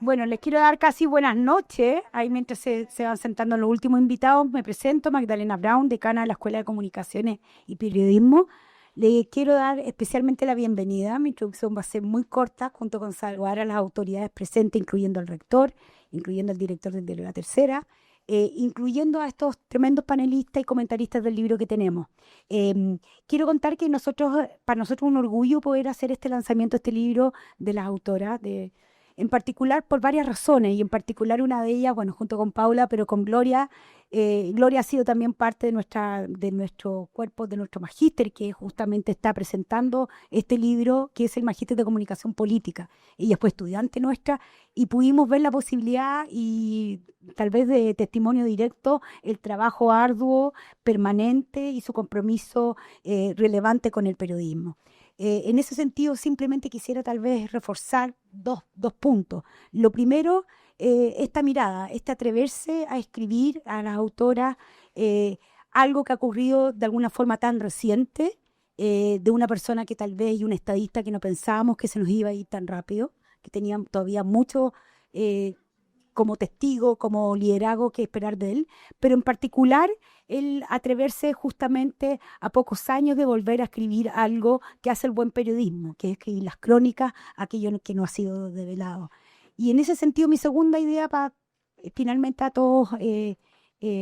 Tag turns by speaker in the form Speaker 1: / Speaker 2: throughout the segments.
Speaker 1: Bueno, les quiero dar casi buenas noches. Ahí mientras se van sentando los últimos invitados, me presento, Magdalena Brown, decana de la Escuela de Comunicaciones y Periodismo. Le quiero dar especialmente la bienvenida. Mi introducción va a ser muy corta, junto con saludar a las autoridades presentes, incluyendo al rector, incluyendo al director del diario La Tercera, incluyendo a estos tremendos panelistas y comentaristas del libro que tenemos. Quiero contar que para nosotros es un orgullo poder hacer este lanzamiento de este libro de las autoras, en particular por varias razones, y en particular una de ellas, bueno, junto con Paula, pero con Gloria. Gloria ha sido también parte de nuestro cuerpo, de nuestro magíster, que justamente está presentando este libro, que es el Magíster de Comunicación Política. Ella fue estudiante nuestra y pudimos ver la posibilidad y tal vez de testimonio directo el trabajo arduo, permanente y su compromiso relevante con el periodismo. En ese sentido, simplemente quisiera tal vez reforzar dos puntos. Lo primero, esta mirada, este atreverse a escribir a las autoras algo que ha ocurrido de alguna forma tan reciente, de una persona que tal vez, y un estadista que no pensábamos que se nos iba a ir tan rápido, que tenían todavía mucho como testigo, como liderazgo que esperar de él, pero en particular el atreverse justamente a pocos años de volver a escribir algo que hace el buen periodismo, que es escribir las crónicas, aquello que no ha sido develado. Y en ese sentido, mi segunda idea para finalmente a todos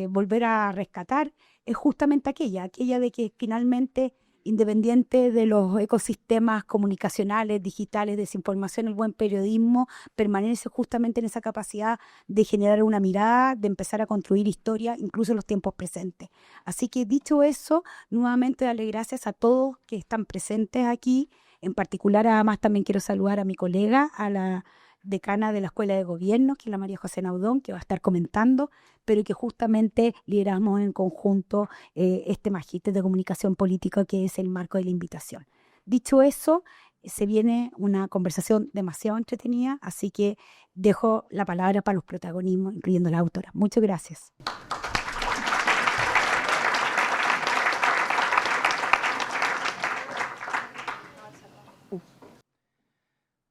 Speaker 1: volver a rescatar es justamente aquella de que finalmente, independiente de los ecosistemas comunicacionales, digitales, desinformación, el buen periodismo permanece justamente en esa capacidad de generar una mirada, de empezar a construir historia, incluso en los tiempos presentes. Así que dicho eso, nuevamente darle gracias a todos que están presentes aquí. En particular, además, también quiero saludar a mi colega, a la decana de la Escuela de Gobierno, que es la María José Naudón, que va a estar comentando, pero que justamente lideramos en conjunto este magíster de comunicación política, que es el marco de la invitación. Dicho eso, se viene una conversación demasiado entretenida, así que dejo la palabra para los protagonismos, incluyendo la autora. Muchas gracias.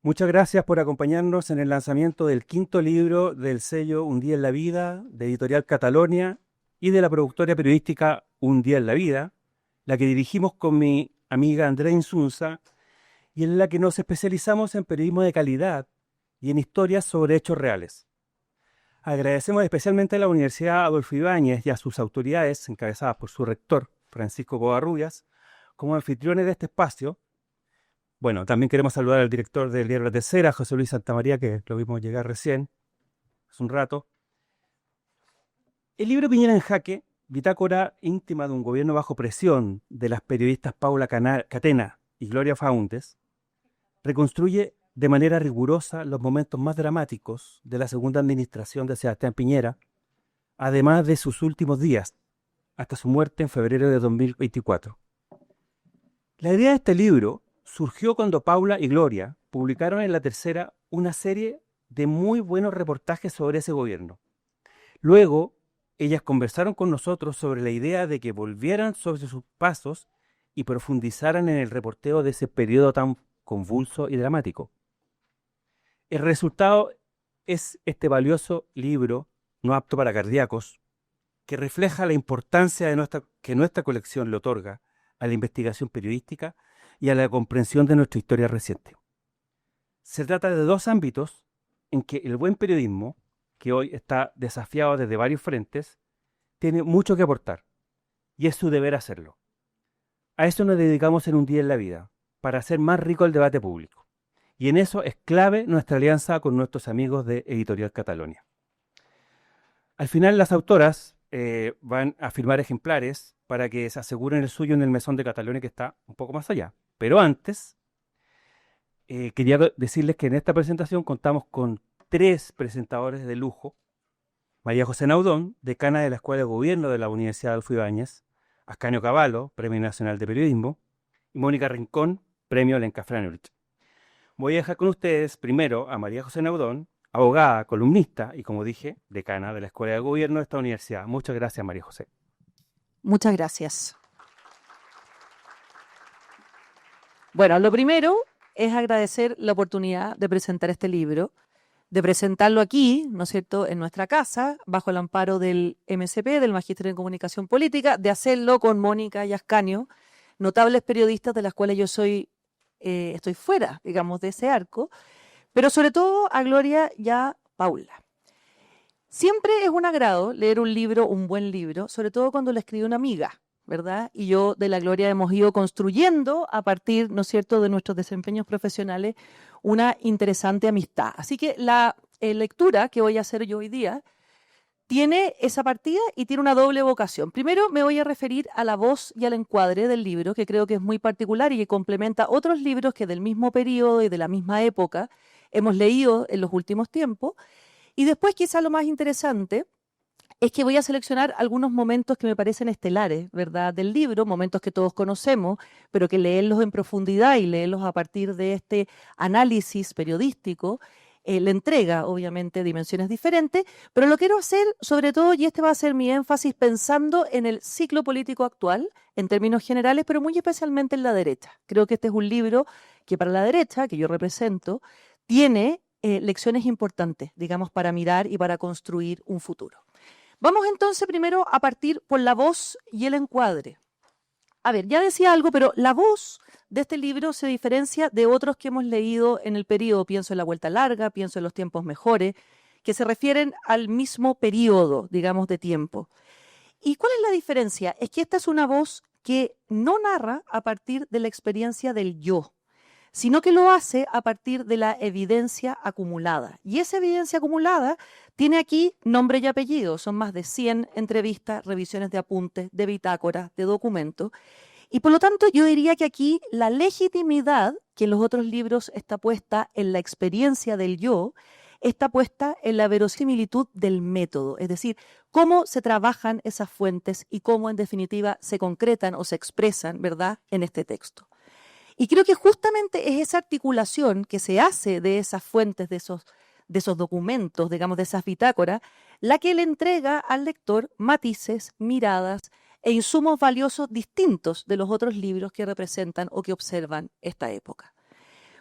Speaker 2: Muchas gracias por acompañarnos en el lanzamiento del quinto libro del sello Un Día en la Vida, de Editorial Catalonia y de la productora periodística Un Día en la Vida, la que dirigimos con mi amiga Andrea Insunza y en la que nos especializamos en periodismo de calidad y en historias sobre hechos reales. Agradecemos especialmente a la Universidad Adolfo Ibáñez y a sus autoridades, encabezadas por su rector, Francisco Covarrubias, como anfitriones de este espacio. Bueno, también queremos saludar al director del diario La Tercera, José Luis Santamaría, que lo vimos llegar recién, hace un rato. El libro Piñera en Jaque, bitácora íntima de un gobierno bajo presión de las periodistas Paula Catena y Gloria Faúndes, reconstruye de manera rigurosa los momentos más dramáticos de la segunda administración de Sebastián Piñera, además de sus últimos días, hasta su muerte en febrero de 2024. La idea de este libro surgió cuando Paula y Gloria publicaron en La Tercera una serie de muy buenos reportajes sobre ese gobierno. Luego, ellas conversaron con nosotros sobre la idea de que volvieran sobre sus pasos y profundizaran en el reporteo de ese periodo tan convulso y dramático. El resultado es este valioso libro, no apto para cardíacos, que refleja la importancia que nuestra colección le otorga a la investigación periodística y a la comprensión de nuestra historia reciente. Se trata de dos ámbitos en que el buen periodismo, que hoy está desafiado desde varios frentes, tiene mucho que aportar, y es su deber hacerlo. A eso nos dedicamos en Un Día en la Vida, para hacer más rico el debate público. Y en eso es clave nuestra alianza con nuestros amigos de Editorial Catalonia. Al final, las autoras van a firmar ejemplares para que se aseguren el suyo en el mesón de Catalonia, que está un poco más allá. Pero antes, quería decirles que en esta presentación contamos con 3 presentadores de lujo: María José Naudón, decana de la Escuela de Gobierno de la Universidad Adolfo Ibáñez; Ascanio Cavallo, Premio Nacional de Periodismo; y Mónica Rincón, Premio Lenka Franulich. Voy a dejar con ustedes primero a María José Naudón, abogada, columnista y, como dije, decana de la Escuela de Gobierno de esta universidad. Muchas gracias, María José.
Speaker 3: Muchas gracias. Bueno, lo primero es agradecer la oportunidad de presentar este libro. de presentarlo aquí, ¿no es cierto?, en nuestra casa, bajo el amparo del MSP, del Magíster en Comunicación Política, de hacerlo con Mónica y Ascanio, notables periodistas de las cuales yo estoy fuera, digamos, de ese arco, pero sobre todo a Gloria y a Paula. Siempre es un agrado leer un libro, un buen libro, sobre todo cuando lo escribe una amiga, ¿verdad? Y yo de la Gloria hemos ido construyendo a partir, ¿no es cierto?, de nuestros desempeños profesionales una interesante amistad. Así que la lectura que voy a hacer yo hoy día tiene esa partida y tiene una doble vocación. Primero me voy a referir a la voz y al encuadre del libro, que creo que es muy particular y que complementa otros libros que del mismo periodo y de la misma época hemos leído en los últimos tiempos. Y después, quizá lo más interesante, es que voy a seleccionar algunos momentos que me parecen estelares, ¿verdad?, del libro, momentos que todos conocemos, pero que leerlos en profundidad y leerlos a partir de este análisis periodístico le entrega, obviamente, dimensiones diferentes, pero lo quiero hacer, sobre todo, y este va a ser mi énfasis, pensando en el ciclo político actual, en términos generales, pero muy especialmente en la derecha. Creo que este es un libro que para la derecha, que yo represento, tiene lecciones importantes, digamos, para mirar y para construir un futuro. Vamos entonces primero a partir por la voz y el encuadre. A ver, ya decía algo, pero la voz de este libro se diferencia de otros que hemos leído en el periodo. Pienso en La Vuelta Larga, pienso en Los Tiempos Mejores, que se refieren al mismo periodo, digamos, de tiempo. ¿Y cuál es la diferencia? Es que esta es una voz que no narra a partir de la experiencia del yo, sino que lo hace a partir de la evidencia acumulada. Y esa evidencia acumulada tiene aquí nombre y apellido. Son más de 100 entrevistas, revisiones de apuntes, de bitácoras, de documentos. Y por lo tanto yo diría que aquí la legitimidad, que en los otros libros está puesta en la experiencia del yo, está puesta en la verosimilitud del método, es decir, cómo se trabajan esas fuentes y cómo en definitiva se concretan o se expresan, ¿verdad?, en este texto. Y creo que justamente es esa articulación que se hace de esas fuentes, de esos documentos, digamos, de esas bitácoras, la que le entrega al lector matices, miradas e insumos valiosos distintos de los otros libros que representan o que observan esta época.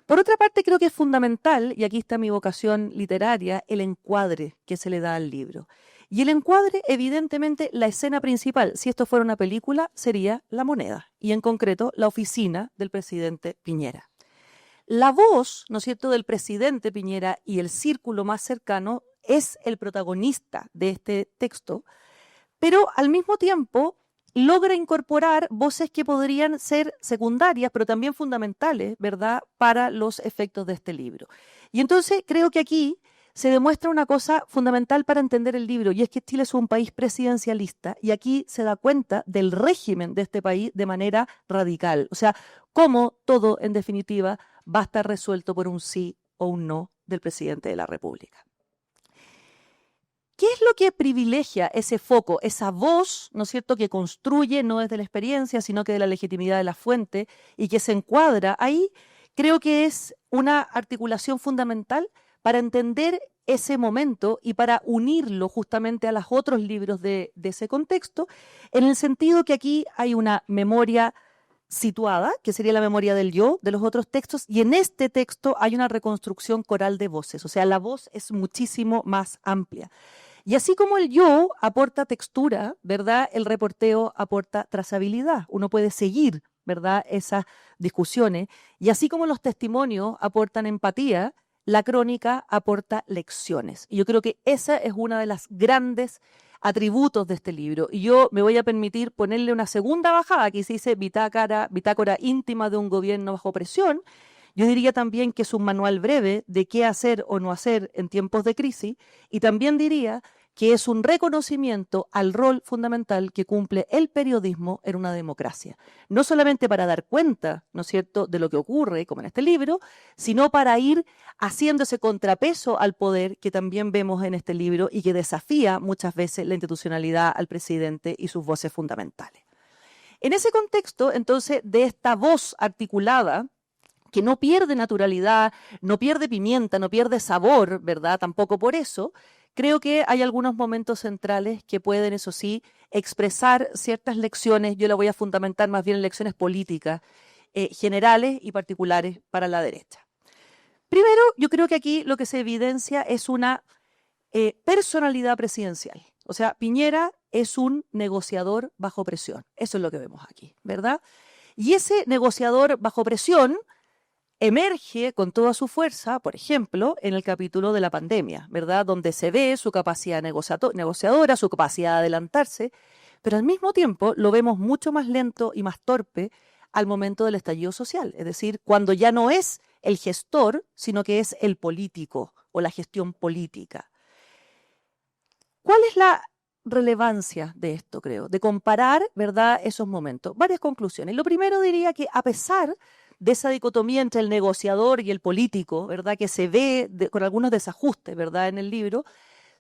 Speaker 3: Por otra parte, creo que es fundamental, y aquí está mi vocación literaria, el encuadre que se le da al libro. Y el encuadre, evidentemente, la escena principal, si esto fuera una película, sería La Moneda, y en concreto la oficina del presidente Piñera. La voz, ¿no es cierto?, del presidente Piñera y el círculo más cercano es el protagonista de este texto, pero al mismo tiempo logra incorporar voces que podrían ser secundarias, pero también fundamentales, ¿verdad?, para los efectos de este libro. Y entonces creo que aquí se demuestra una cosa fundamental para entender el libro, y es que Chile es un país presidencialista, y aquí se da cuenta del régimen de este país de manera radical. O sea, cómo todo, en definitiva, va a estar resuelto por un sí o un no del presidente de la República. ¿Qué es lo que privilegia ese foco, esa voz, ¿no es cierto?, que construye no desde la experiencia, sino que de la legitimidad de la fuente y que se encuadra ahí? Creo que es una articulación fundamental para entender ese momento y para unirlo justamente a los otros libros de ese contexto, en el sentido que aquí hay una memoria situada, que sería la memoria del yo, de los otros textos, y en este texto hay una reconstrucción coral de voces, o sea, la voz es muchísimo más amplia. Y así como el yo aporta textura, ¿verdad?, el reporteo aporta trazabilidad. Uno puede seguir, ¿verdad?, esas discusiones. Y así como los testimonios aportan empatía, la crónica aporta lecciones. Y yo creo que esa es una de las grandes atributos de este libro. Y yo me voy a permitir ponerle una segunda bajada, que se dice bitácora íntima de un gobierno bajo presión. Yo diría también que es un manual breve de qué hacer o no hacer en tiempos de crisis, y también diría que es un reconocimiento al rol fundamental que cumple el periodismo en una democracia. No solamente para dar cuenta, ¿no es cierto?, de lo que ocurre, como en este libro, sino para ir haciendo ese contrapeso al poder que también vemos en este libro y que desafía muchas veces la institucionalidad al presidente y sus voces fundamentales. En ese contexto, entonces, de esta voz articulada, que no pierde naturalidad, no pierde pimienta, no pierde sabor, ¿verdad?, tampoco por eso, creo que hay algunos momentos centrales que pueden, eso sí, expresar ciertas lecciones. Yo la voy a fundamentar más bien en lecciones políticas, generales y particulares para la derecha. Primero, yo creo que aquí lo que se evidencia es una personalidad presidencial. O sea, Piñera es un negociador bajo presión. Eso es lo que vemos aquí, ¿verdad? Y ese negociador bajo presión emerge con toda su fuerza, por ejemplo, en el capítulo de la pandemia, ¿verdad? Donde se ve su capacidad negociadora, su capacidad de adelantarse, pero al mismo tiempo lo vemos mucho más lento y más torpe al momento del estallido social, es decir, cuando ya no es el gestor, sino que es el político o la gestión política. ¿Cuál es la relevancia de esto, creo? De comparar, ¿verdad?, esos momentos. Varias conclusiones. Lo primero diría que a pesar de esa dicotomía entre el negociador y el político, ¿verdad?, que se ve con algunos desajustes, ¿verdad?, en el libro,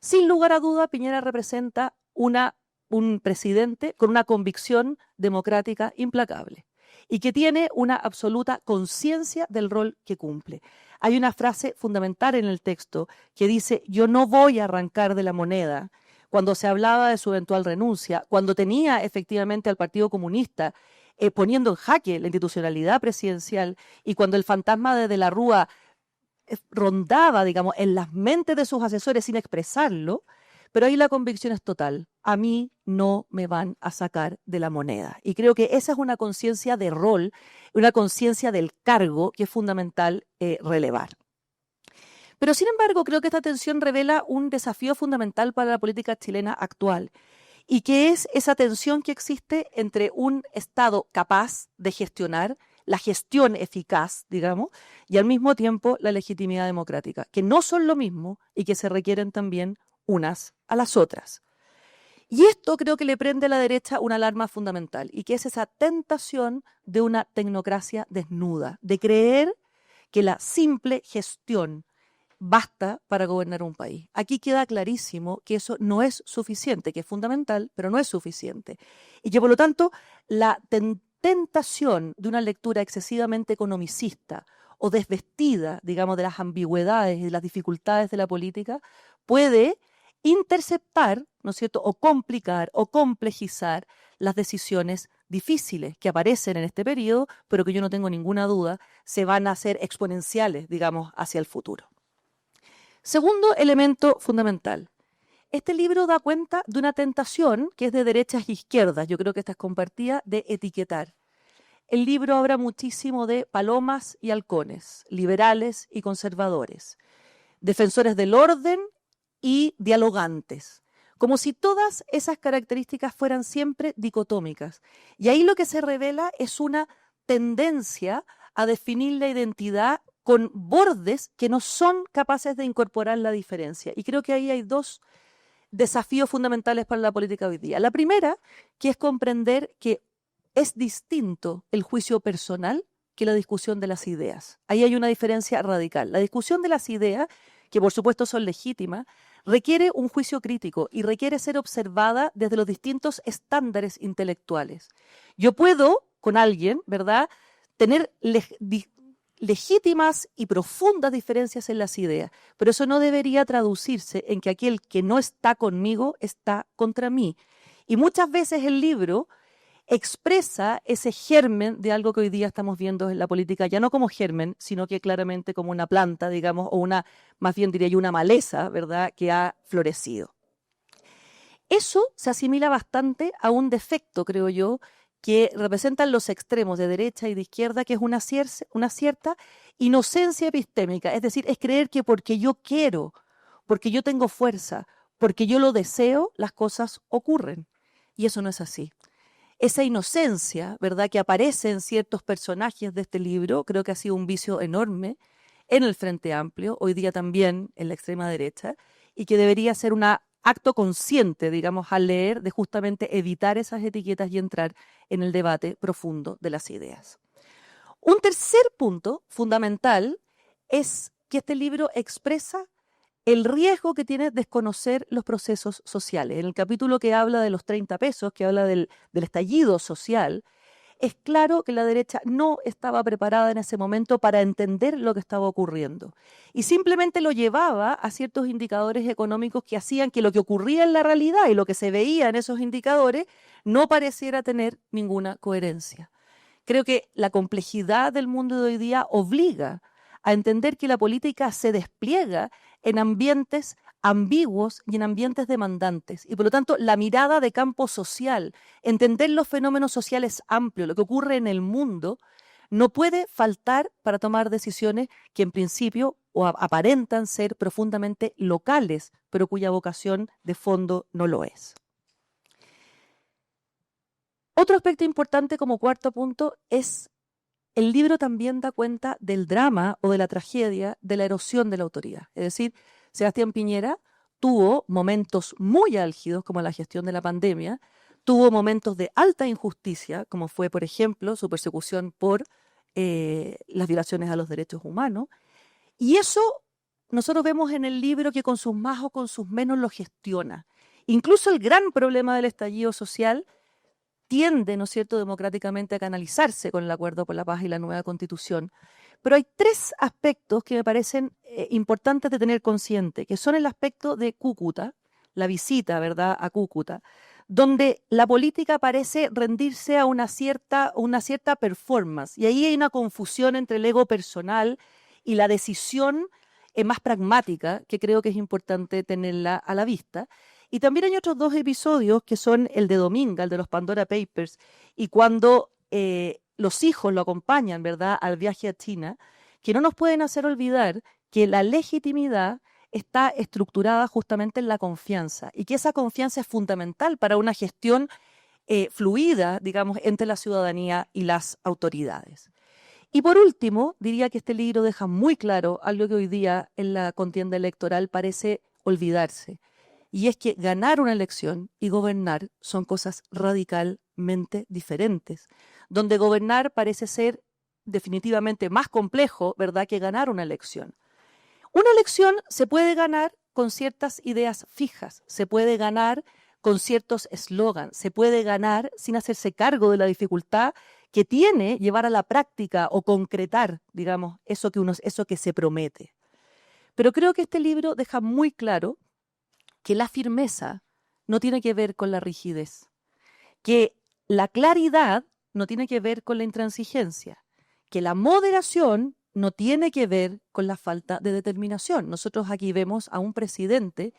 Speaker 3: sin lugar a duda Piñera representa un presidente con una convicción democrática implacable y que tiene una absoluta conciencia del rol que cumple. Hay una frase fundamental en el texto que dice: yo no voy a arrancar de la moneda, cuando se hablaba de su eventual renuncia, cuando tenía efectivamente al Partido Comunista poniendo en jaque la institucionalidad presidencial y cuando el fantasma de la Rúa rondaba, digamos, en las mentes de sus asesores sin expresarlo, pero ahí la convicción es total. A mí no me van a sacar de la moneda. Y creo que esa es una conciencia de rol, una conciencia del cargo que es fundamental relevar. Pero sin embargo, creo que esta tensión revela un desafío fundamental para la política chilena actual, y que es esa tensión que existe entre un Estado capaz de gestionar, la gestión eficaz, digamos, y al mismo tiempo la legitimidad democrática, que no son lo mismo y que se requieren también unas a las otras. Y esto creo que le prende a la derecha una alarma fundamental, y que es esa tentación de una tecnocracia desnuda, de creer que la simple gestión basta para gobernar un país. Aquí queda clarísimo que eso no es suficiente, que es fundamental, pero no es suficiente. Y que por lo tanto la tentación de una lectura excesivamente economicista o desvestida, digamos, de las ambigüedades y de las dificultades de la política, puede interceptar, ¿no es cierto?, o complicar o complejizar las decisiones difíciles que aparecen en este periodo, pero que yo no tengo ninguna duda se van a hacer exponenciales, digamos, hacia el futuro. Segundo elemento fundamental. Este libro da cuenta de una tentación que es de derechas e izquierdas, yo creo que esta es compartida, de etiquetar. El libro habla muchísimo de palomas y halcones, liberales y conservadores, defensores del orden y dialogantes, como si todas esas características fueran siempre dicotómicas. Y ahí lo que se revela es una tendencia a definir la identidad con bordes que no son capaces de incorporar la diferencia. Y creo que ahí hay dos desafíos fundamentales para la política hoy día. La primera, que es comprender que es distinto el juicio personal que la discusión de las ideas. Ahí hay una diferencia radical. La discusión de las ideas, que por supuesto son legítimas, requiere un juicio crítico y requiere ser observada desde los distintos estándares intelectuales. Yo puedo, con alguien, ¿verdad?, tener legítimas y profundas diferencias en las ideas, pero eso no debería traducirse en que aquel que no está conmigo está contra mí. Y muchas veces el libro expresa ese germen de algo que hoy día estamos viendo en la política, ya no como germen, sino que claramente como una planta, digamos, o una, más bien diría yo, una maleza, ¿verdad?, que ha florecido. Eso se asimila bastante a un defecto, creo yo, que representan los extremos de derecha y de izquierda, que es una cierta inocencia epistémica, es decir, es creer que porque yo quiero, porque yo tengo fuerza, porque yo lo deseo, las cosas ocurren. Y eso no es así. Esa inocencia, ¿verdad?, que aparece en ciertos personajes de este libro, creo que ha sido un vicio enorme en el Frente Amplio, hoy día también en la extrema derecha, y que debería ser un acto consciente, digamos, al leer, de justamente evitar esas etiquetas y entrar en el debate profundo de las ideas. Un tercer punto fundamental es que este libro expresa el riesgo que tiene desconocer los procesos sociales. En el capítulo que habla de los 30 pesos, que habla del estallido social, es claro que la derecha no estaba preparada en ese momento para entender lo que estaba ocurriendo. Y simplemente lo llevaba a ciertos indicadores económicos que hacían que lo que ocurría en la realidad y lo que se veía en esos indicadores no pareciera tener ninguna coherencia. Creo que la complejidad del mundo de hoy día obliga a entender que la política se despliega en ambientes ambiguos y en ambientes demandantes. Y por lo tanto, la mirada de campo social, entender los fenómenos sociales amplios, lo que ocurre en el mundo, no puede faltar para tomar decisiones que en principio o aparentan ser profundamente locales, pero cuya vocación de fondo no lo es. Otro aspecto importante como cuarto punto es el libro también da cuenta del drama o de la tragedia de la erosión de la autoridad. Es decir, Sebastián Piñera tuvo momentos muy álgidos como la gestión de la pandemia, tuvo momentos de alta injusticia, como fue, por ejemplo, su persecución por las violaciones a los derechos humanos. Y eso nosotros vemos en el libro que con sus más o con sus menos lo gestiona. Incluso el gran problema del estallido social tiende, ¿no es cierto?, democráticamente a canalizarse con el Acuerdo por la Paz y la nueva Constitución. Pero hay tres aspectos que me parecen importantes de tener consciente, que son el aspecto de Cúcuta, la visita, ¿verdad?, a Cúcuta, donde la política parece rendirse a una cierta performance. Y ahí hay una confusión entre el ego personal y la decisión más pragmática, que creo que es importante tenerla a la vista. Y también hay otros dos episodios que son el de Dominga, el de los Pandora Papers, y cuando los hijos lo acompañan, ¿verdad?, al viaje a China, que no nos pueden hacer olvidar que la legitimidad está estructurada justamente en la confianza y que esa confianza es fundamental para una gestión fluida, digamos, entre la ciudadanía y las autoridades. Y por último, diría que este libro deja muy claro algo que hoy día en la contienda electoral parece olvidarse, y es que ganar una elección y gobernar son cosas radicalmente diferentes, donde gobernar parece ser definitivamente más complejo, ¿verdad?, que ganar una elección. Una elección se puede ganar con ciertas ideas fijas, se puede ganar con ciertos eslogans, se puede ganar sin hacerse cargo de la dificultad que tiene llevar a la práctica o concretar, digamos, eso que se promete. Pero creo que este libro deja muy claro que la firmeza no tiene que ver con la rigidez, que la claridad no tiene que ver con la intransigencia, que la moderación no tiene que ver con la falta de determinación. Nosotros aquí vemos a un presidente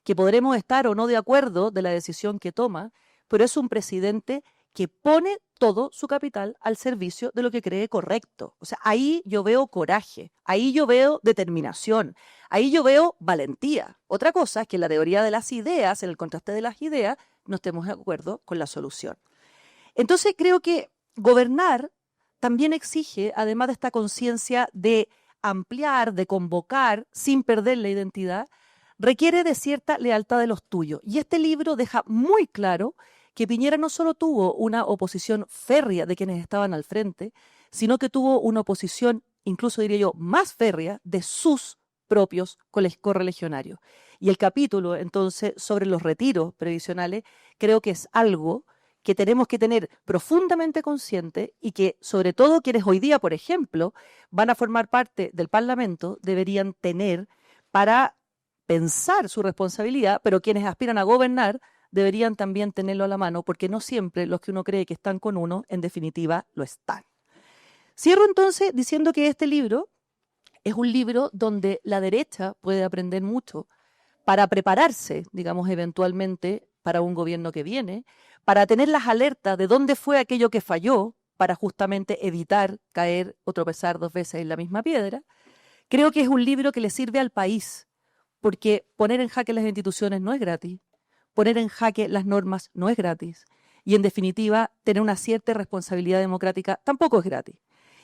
Speaker 3: que podremos estar o no de acuerdo de la decisión que toma, pero es un presidente que pone todo su capital al servicio de lo que cree correcto. O sea, ahí yo veo coraje, ahí yo veo determinación, ahí yo veo valentía. Otra cosa es que en la teoría de las ideas, en el contraste de las ideas, no estemos de acuerdo con la solución. Entonces creo que gobernar también exige, además de esta conciencia de ampliar, de convocar, sin perder la identidad, requiere de cierta lealtad de los tuyos. Y este libro deja muy claro que Piñera no solo tuvo una oposición férrea de quienes estaban al frente, sino que tuvo una oposición, incluso diría yo, más férrea de sus propios correligionarios. Y el capítulo, entonces, sobre los retiros previsionales, creo que es algo que tenemos que tener profundamente consciente y que, sobre todo, quienes hoy día, por ejemplo, van a formar parte del Parlamento, deberían tener para pensar su responsabilidad, pero quienes aspiran a gobernar deberían también tenerlo a la mano, porque no siempre los que uno cree que están con uno, en definitiva, lo están. Cierro entonces diciendo que este libro es un libro donde la derecha puede aprender mucho para prepararse, digamos, eventualmente para un gobierno que viene, para tener las alertas de dónde fue aquello que falló, para justamente evitar caer o tropezar dos veces en la misma piedra. Creo que es un libro que le sirve al país, porque poner en jaque las instituciones no es gratis, poner en jaque las normas no es gratis, y en definitiva, tener una cierta responsabilidad democrática tampoco es gratis.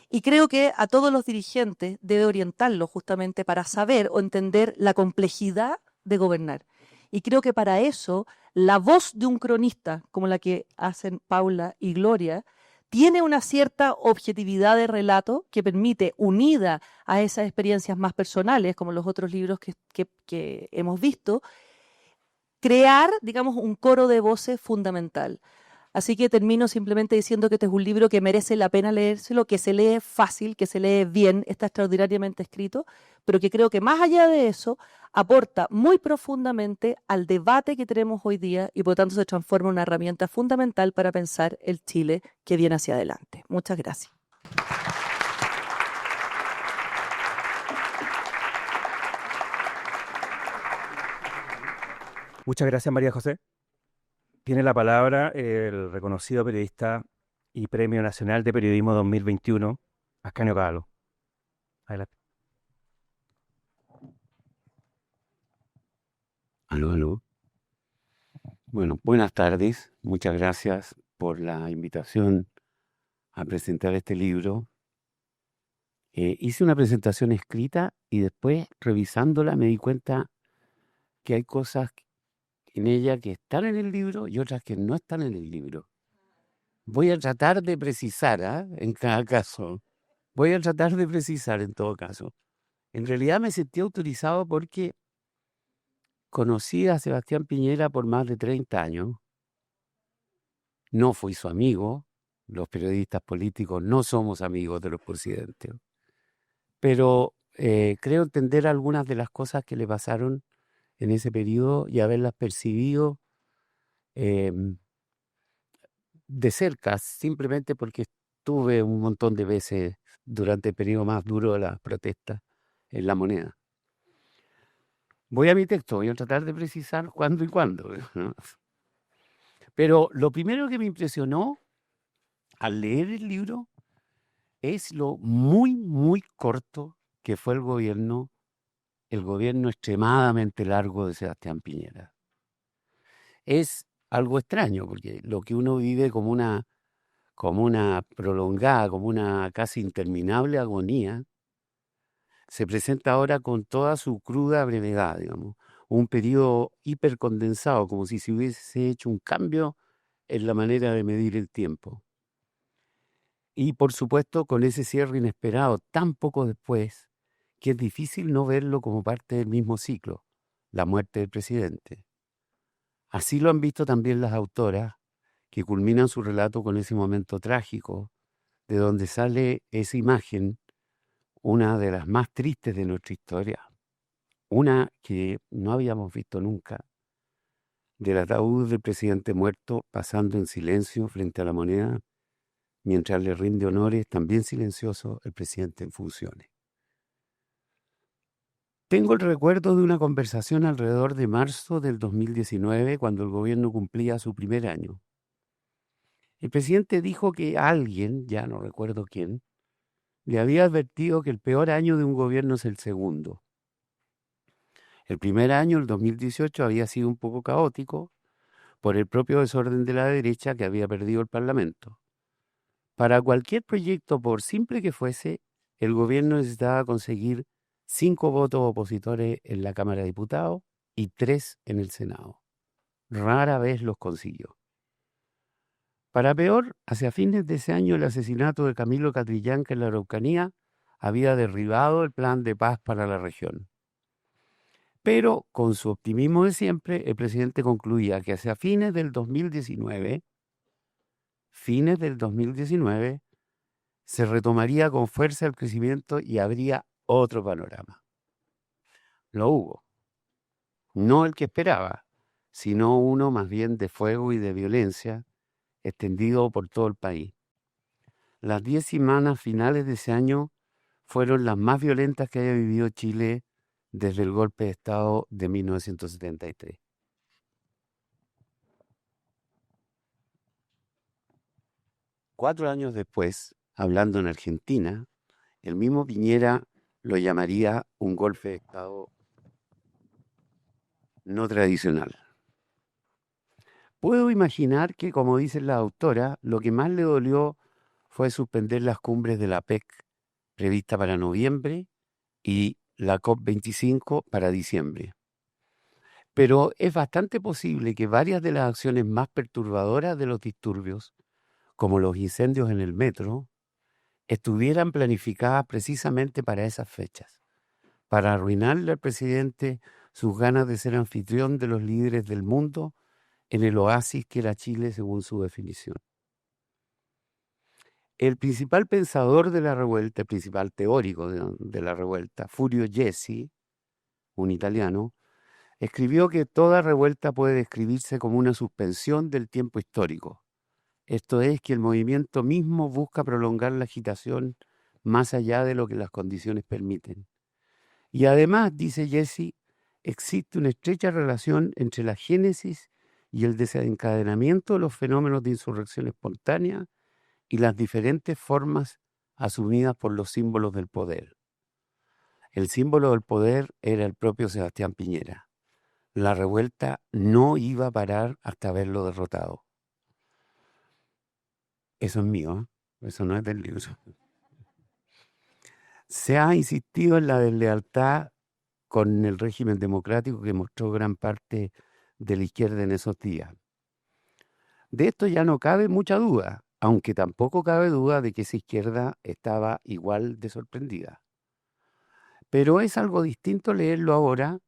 Speaker 3: Y creo que a todos los dirigentes debe orientarlos justamente para saber o entender la complejidad de gobernar. Y creo que para eso la voz de un cronista, como la que hacen Paula y Gloria, tiene una cierta objetividad de relato que permite, unida a esas experiencias más personales, como los otros libros que hemos visto, crear, digamos, un coro de voces fundamental. Así que termino simplemente diciendo que este es un libro que merece la pena leérselo, que se lee fácil, que se lee bien, está extraordinariamente escrito, pero que creo que más allá de eso aporta muy profundamente al debate que tenemos hoy día y por lo tanto se transforma en una herramienta fundamental para pensar el Chile que viene hacia adelante. Muchas gracias.
Speaker 2: Muchas gracias, María José. Tiene la palabra el reconocido periodista y Premio Nacional de Periodismo 2021, Ascanio Cavallo. Adelante.
Speaker 4: Aló, aló. Bueno, buenas tardes. Muchas gracias por la invitación a presentar este libro. Hice una presentación escrita y después, revisándola, me di cuenta que hay cosas en ella que están en el libro y otras que no están en el libro. Voy a tratar de precisar, en cada caso. Voy a tratar de precisar en todo caso. En realidad me sentí autorizado porque conocí a Sebastián Piñera por más de 30 años. No fui su amigo. Los periodistas políticos no somos amigos de los presidentes. Pero creo entender algunas de las cosas que le pasaron en ese periodo y haberlas percibido de cerca, simplemente porque estuve un montón de veces durante el periodo más duro de las protestas en La Moneda. Voy a mi texto, voy a tratar de precisar cuándo y cuándo, ¿no? Pero lo primero que me impresionó al leer el libro es lo muy, muy corto que fue el gobierno extremadamente largo de Sebastián Piñera. Es algo extraño, porque lo que uno vive como una prolongada, como una casi interminable agonía, se presenta ahora con toda su cruda brevedad, digamos, un periodo hipercondensado, como si se hubiese hecho un cambio en la manera de medir el tiempo. Y por supuesto con ese cierre inesperado tan poco después, que es difícil no verlo como parte del mismo ciclo, la muerte del presidente. Así lo han visto también las autoras, que culminan su relato con ese momento trágico, de donde sale esa imagen, una de las más tristes de nuestra historia, una que no habíamos visto nunca, del ataúd del presidente muerto pasando en silencio frente a La Moneda, mientras le rinde honores, también silencioso, el presidente en funciones. Tengo el recuerdo de una conversación alrededor de marzo del 2019, cuando el gobierno cumplía su primer año. El presidente dijo que alguien, ya no recuerdo quién, le había advertido que el peor año de un gobierno es el segundo. El primer año, el 2018, había sido un poco caótico por el propio desorden de la derecha que había perdido el Parlamento. Para cualquier proyecto, por simple que fuese, el gobierno necesitaba conseguir 5 votos opositores en la Cámara de Diputados y 3 en el Senado. Rara vez los consiguió. Para peor, hacia fines de ese año el asesinato de Camilo Catrillanca en la Araucanía había derribado el plan de paz para la región. Pero, con su optimismo de siempre, el presidente concluía que hacia fines del 2019, se retomaría con fuerza el crecimiento y habría otro panorama. Lo hubo. No el que esperaba, sino uno más bien de fuego y de violencia, extendido por todo el país. Las 10 semanas finales de ese año fueron las más violentas que haya vivido Chile desde el golpe de Estado de 1973. Cuatro años después, hablando en Argentina, el mismo Piñera lo llamaría un golpe de Estado no tradicional. Puedo imaginar que, como dicen la autora, lo que más le dolió fue suspender las cumbres de la PEC prevista para noviembre y la COP25 para diciembre. Pero es bastante posible que varias de las acciones más perturbadoras de los disturbios, como los incendios en el metro, estuvieran planificadas precisamente para esas fechas, para arruinarle al presidente sus ganas de ser anfitrión de los líderes del mundo en el oasis que era Chile según su definición. El principal pensador de la revuelta, el principal teórico de la revuelta, Furio Jessi, un italiano, escribió que toda revuelta puede describirse como una suspensión del tiempo histórico. Esto es, que el movimiento mismo busca prolongar la agitación más allá de lo que las condiciones permiten. Y además, dice Jessi, existe una estrecha relación entre la génesis y el desencadenamiento de los fenómenos de insurrección espontánea y las diferentes formas asumidas por los símbolos del poder. El símbolo del poder era el propio Sebastián Piñera. La revuelta no iba a parar hasta verlo derrotado. Eso es mío, eso no es del libro. Se ha insistido en la deslealtad con el régimen democrático que mostró gran parte de la izquierda en esos días. De esto ya no cabe mucha duda, aunque tampoco cabe duda de que esa izquierda estaba igual de sorprendida. Pero es algo distinto leerlo ahora,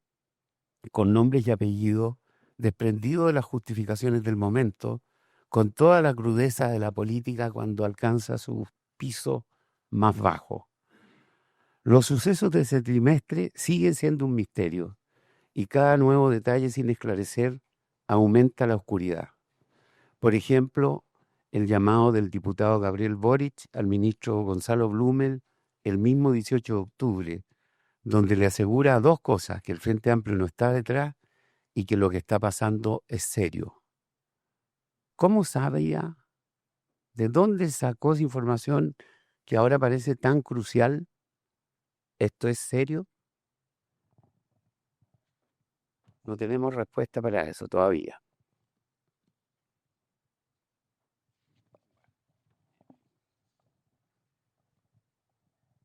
Speaker 4: con nombres y apellidos, desprendido de las justificaciones del momento, con toda la crudeza de la política cuando alcanza su piso más bajo. Los sucesos de ese trimestre siguen siendo un misterio y cada nuevo detalle sin esclarecer aumenta la oscuridad. Por ejemplo, el llamado del diputado Gabriel Boric al ministro Gonzalo Blumel el mismo 18 de octubre, donde le asegura dos cosas: que el Frente Amplio no está detrás y que lo que está pasando es serio. ¿Cómo sabía? ¿De dónde sacó esa información que ahora parece tan crucial? ¿Esto es serio? No tenemos respuesta para eso todavía.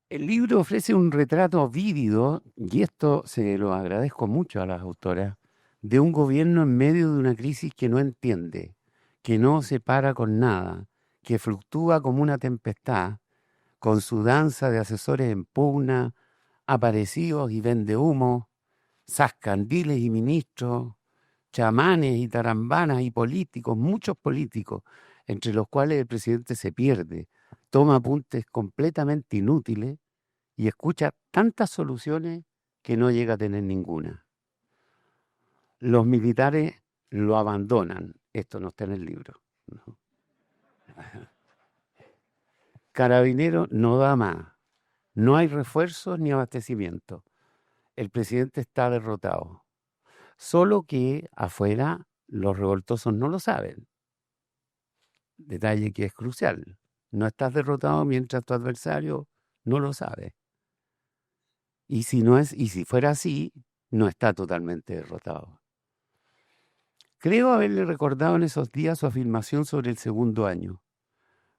Speaker 4: El libro ofrece un retrato vívido, y esto se lo agradezco mucho a las autoras, de un gobierno en medio de una crisis que no entiende, que no se para con nada, que fluctúa como una tempestad, con su danza de asesores en pugna, aparecidos y vendehumos, zascandiles y ministros, chamanes y tarambanas y políticos, muchos políticos, entre los cuales el presidente se pierde, toma apuntes completamente inútiles y escucha tantas soluciones que no llega a tener ninguna. Los militares lo abandonan. Esto no está en el libro, ¿no? Carabineros no da más. No hay refuerzos ni abastecimiento. El presidente está derrotado. Solo que afuera los revoltosos no lo saben. Detalle que es crucial. No estás derrotado mientras tu adversario no lo sabe. Y si fuera así, no está totalmente derrotado. Creo haberle recordado en esos días su afirmación sobre el segundo año.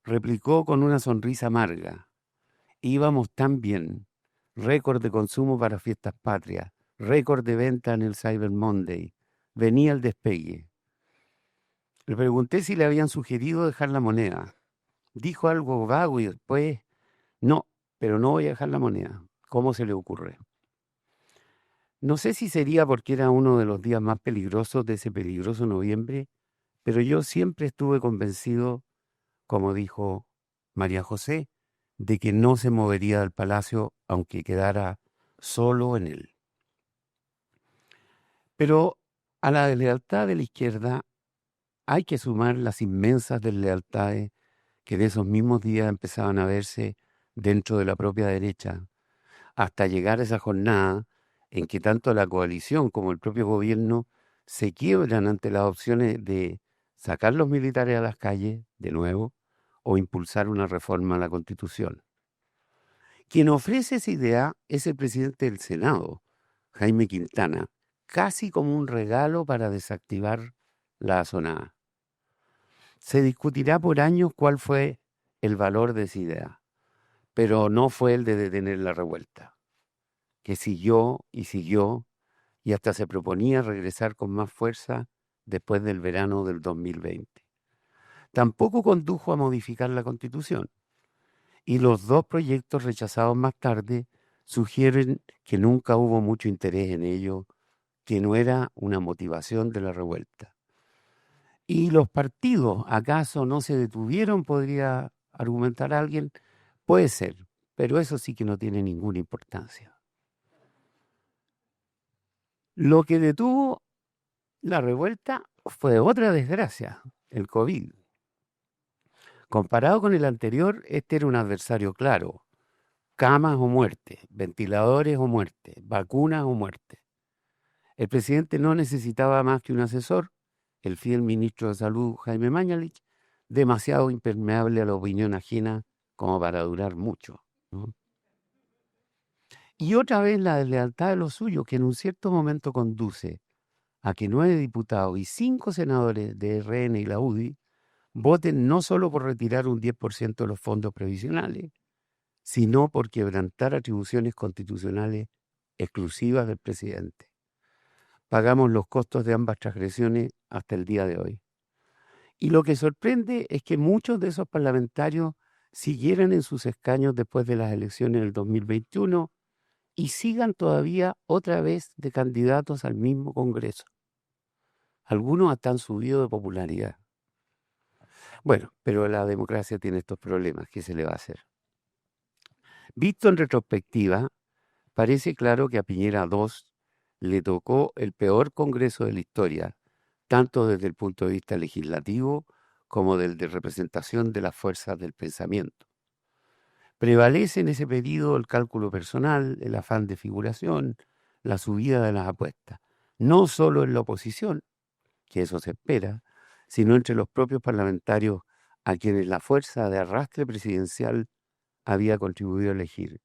Speaker 4: Replicó con una sonrisa amarga: íbamos tan bien, récord de consumo para fiestas patrias, récord de venta en el Cyber Monday, venía el despegue. Le pregunté si le habían sugerido dejar la moneda. Dijo algo vago y después: no, pero no voy a dejar la moneda. ¿Cómo se le ocurre? No sé si sería porque era uno de los días más peligrosos de ese peligroso noviembre, pero yo siempre estuve convencido, como dijo María José, de que no se movería del palacio aunque quedara solo en él. Pero a la deslealtad de la izquierda hay que sumar las inmensas deslealtades que de esos mismos días empezaban a verse dentro de la propia derecha, hasta llegar a esa jornada en que tanto la coalición como el propio gobierno se quiebran ante las opciones de sacar los militares a las calles de nuevo o impulsar una reforma a la Constitución. Quien ofrece esa idea es el presidente del Senado, Jaime Quintana, casi como un regalo para desactivar la asonada. Se discutirá por años cuál fue el valor de esa idea, pero no fue el de detener la revuelta, que siguió y hasta se proponía regresar con más fuerza después del verano del 2020. Tampoco condujo a modificar la Constitución, y los dos proyectos rechazados más tarde sugieren que nunca hubo mucho interés en ello, que no era una motivación de la revuelta. ¿Y los partidos acaso no se detuvieron? Podría argumentar alguien. Puede ser, pero eso sí que no tiene ninguna importancia. Lo que detuvo la revuelta fue otra desgracia, el COVID. Comparado con el anterior, este era un adversario claro: camas o muerte, ventiladores o muerte, vacunas o muerte. El presidente no necesitaba más que un asesor, el fiel ministro de Salud Jaime Mañalich, demasiado impermeable a la opinión ajena como para durar mucho, ¿no? Y otra vez la deslealtad de los suyos, que en un cierto momento conduce a que 9 diputados y 5 senadores de RN y la UDI voten no solo por retirar un 10% de los fondos previsionales, sino por quebrantar atribuciones constitucionales exclusivas del presidente. Pagamos los costos de ambas transgresiones hasta el día de hoy. Y lo que sorprende es que muchos de esos parlamentarios siguieran en sus escaños después de las elecciones del 2021 y sigan todavía otra vez de candidatos al mismo Congreso. Algunos hasta han subido de popularidad. Bueno, pero la democracia tiene estos problemas, ¿qué se le va a hacer? Visto en retrospectiva, parece claro que a Piñera II le tocó el peor Congreso de la historia, tanto desde el punto de vista legislativo como del de representación de las fuerzas del pensamiento. Prevalece en ese periodo el cálculo personal, el afán de figuración, la subida de las apuestas, no solo en la oposición, que eso se espera, sino entre los propios parlamentarios a quienes la fuerza de arrastre presidencial había contribuido a elegir.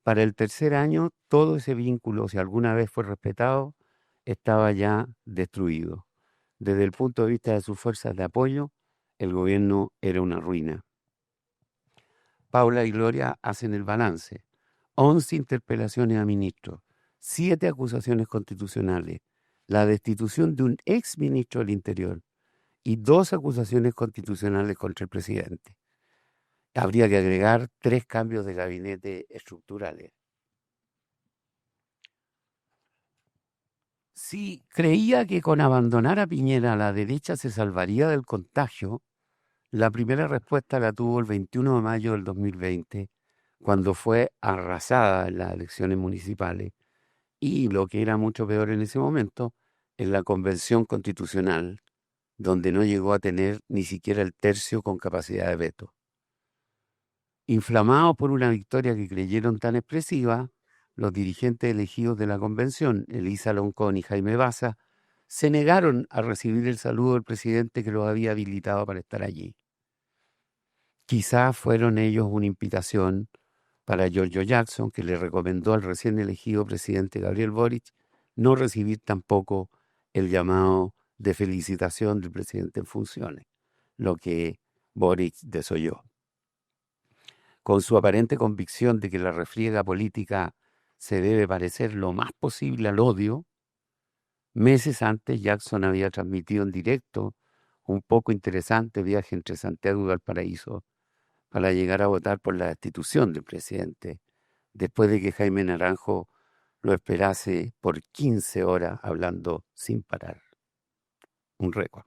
Speaker 4: Para el tercer año, todo ese vínculo, si alguna vez fue respetado, estaba ya destruido. Desde el punto de vista de sus fuerzas de apoyo, el gobierno era una ruina. Paula y Gloria hacen el balance. 11 interpelaciones a ministros, 7 acusaciones constitucionales, la destitución de un ex ministro del Interior y 2 acusaciones constitucionales contra el presidente. Habría que agregar 3 cambios de gabinete estructurales. Si creía que con abandonar a Piñera la derecha se salvaría del contagio, la primera respuesta la tuvo el 21 de mayo del 2020, cuando fue arrasada en las elecciones municipales y, lo que era mucho peor en ese momento, en la convención constitucional, donde no llegó a tener ni siquiera el tercio con capacidad de veto. Inflamados por una victoria que creyeron tan expresiva, los dirigentes elegidos de la convención, Elisa Loncón y Jaime Baza, se negaron a recibir el saludo del presidente que los había habilitado para estar allí. Quizás fueron ellos una invitación para Giorgio Jackson, que le recomendó al recién elegido presidente Gabriel Boric no recibir tampoco el llamado de felicitación del presidente en funciones, lo que Boric desoyó. Con su aparente convicción de que la refriega política se debe parecer lo más posible al odio, meses antes Jackson había transmitido en directo un poco interesante viaje entre Santiago y Valparaíso para llegar a votar por la destitución del presidente, después de que Jaime Naranjo lo esperase por 15 horas hablando sin parar. Un récord.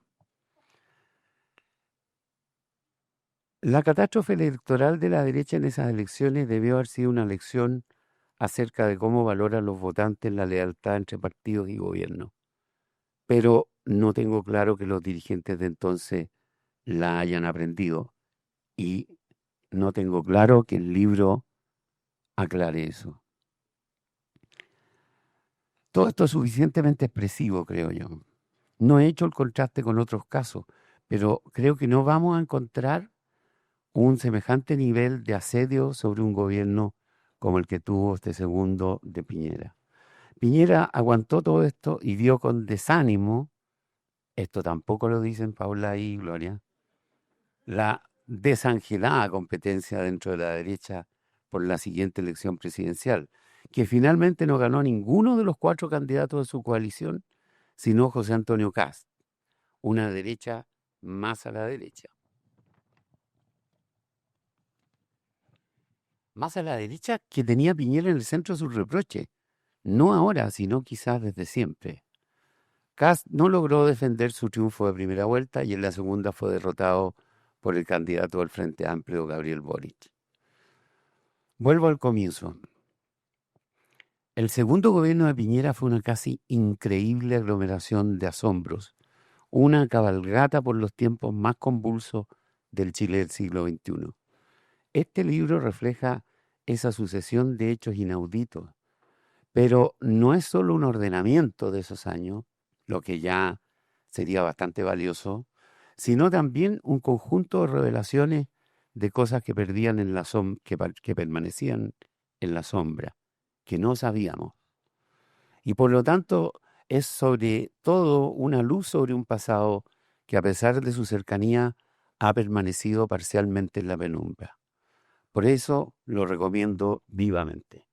Speaker 4: La catástrofe electoral de la derecha en esas elecciones debió haber sido una lección acerca de cómo valoran los votantes la lealtad entre partidos y gobierno. Pero no tengo claro que los dirigentes de entonces la hayan aprendido y no tengo claro que el libro aclare eso. Todo esto es suficientemente expresivo, creo yo. No he hecho el contraste con otros casos, pero creo que no vamos a encontrar un semejante nivel de asedio sobre un gobierno como el que tuvo este segundo de Piñera. Piñera aguantó todo esto y vio con desánimo, esto tampoco lo dicen Paula y Gloria, la desangelada competencia dentro de la derecha por la siguiente elección presidencial, que finalmente no ganó ninguno de los 4 candidatos de su coalición, sino José Antonio Kast, una derecha más a la derecha. Más a la derecha que tenía Piñera en el centro de sus reproches, no ahora, sino quizás desde siempre. Kast no logró defender su triunfo de primera vuelta y en la segunda fue derrotado por el candidato del Frente Amplio, Gabriel Boric. Vuelvo al comienzo. El segundo gobierno de Piñera fue una casi increíble aglomeración de asombros, una cabalgata por los tiempos más convulsos del Chile del siglo XXI. Este libro refleja esa sucesión de hechos inauditos, Pero no es solo un ordenamiento de esos años, lo que ya sería bastante valioso, sino también un conjunto de revelaciones de cosas que perdían en la que permanecían en la sombra, que no sabíamos. Y por lo tanto es sobre todo una luz sobre un pasado que a pesar de su cercanía ha permanecido parcialmente en la penumbra. Por eso lo recomiendo vivamente.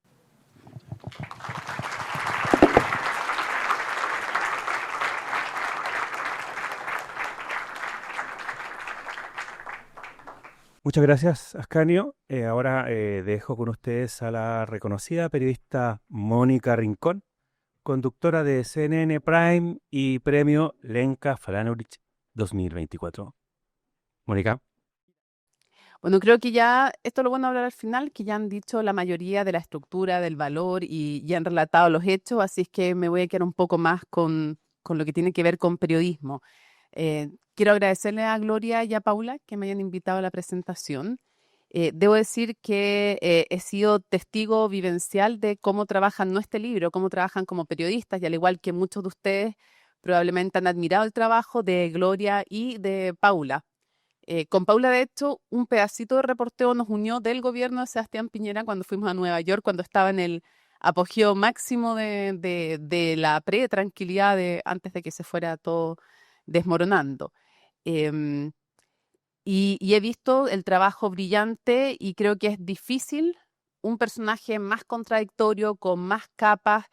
Speaker 2: Muchas gracias, Ascanio. Ahora dejo con ustedes a la reconocida periodista Mónica Rincón, conductora de CNN Prime y premio Lenka Franurich 2024. Mónica.
Speaker 5: Bueno, creo que ya, esto es lo bueno de hablar al final, que ya han dicho la mayoría de la estructura, del valor y ya han relatado los hechos, así es que me voy a quedar un poco más con lo que tiene que ver con periodismo. Quiero agradecerle a Gloria y a Paula que me hayan invitado a la presentación. Debo decir que he sido testigo vivencial de cómo trabajan no este libro, cómo trabajan como periodistas, y al igual que muchos de ustedes probablemente han admirado el trabajo de Gloria y de Paula. Con Paula, de hecho, un pedacito de reporteo nos unió del gobierno de Sebastián Piñera cuando fuimos a Nueva York, cuando estaba en el apogeo máximo de la pre-tranquilidad antes de que se fuera todo desmoronando. Em, y he visto el trabajo brillante y creo que es difícil un personaje más contradictorio, con más capas,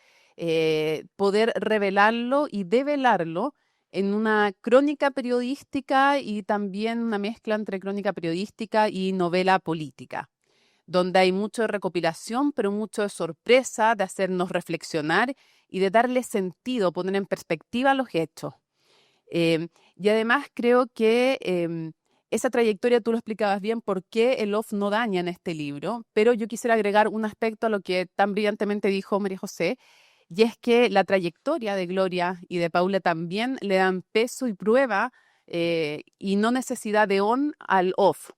Speaker 5: poder revelarlo y develarlo en una crónica periodística y también una mezcla entre crónica periodística y novela política, donde hay mucho de recopilación, pero mucho de sorpresa, de hacernos reflexionar y de darle sentido, poner en perspectiva los hechos. Y además creo que esa trayectoria tú lo explicabas bien, por qué el off no daña en este libro, pero yo quisiera agregar un aspecto a lo que tan brillantemente dijo María José, y es que la trayectoria de Gloria y de Paula también le dan peso y prueba y no necesidad de on al off.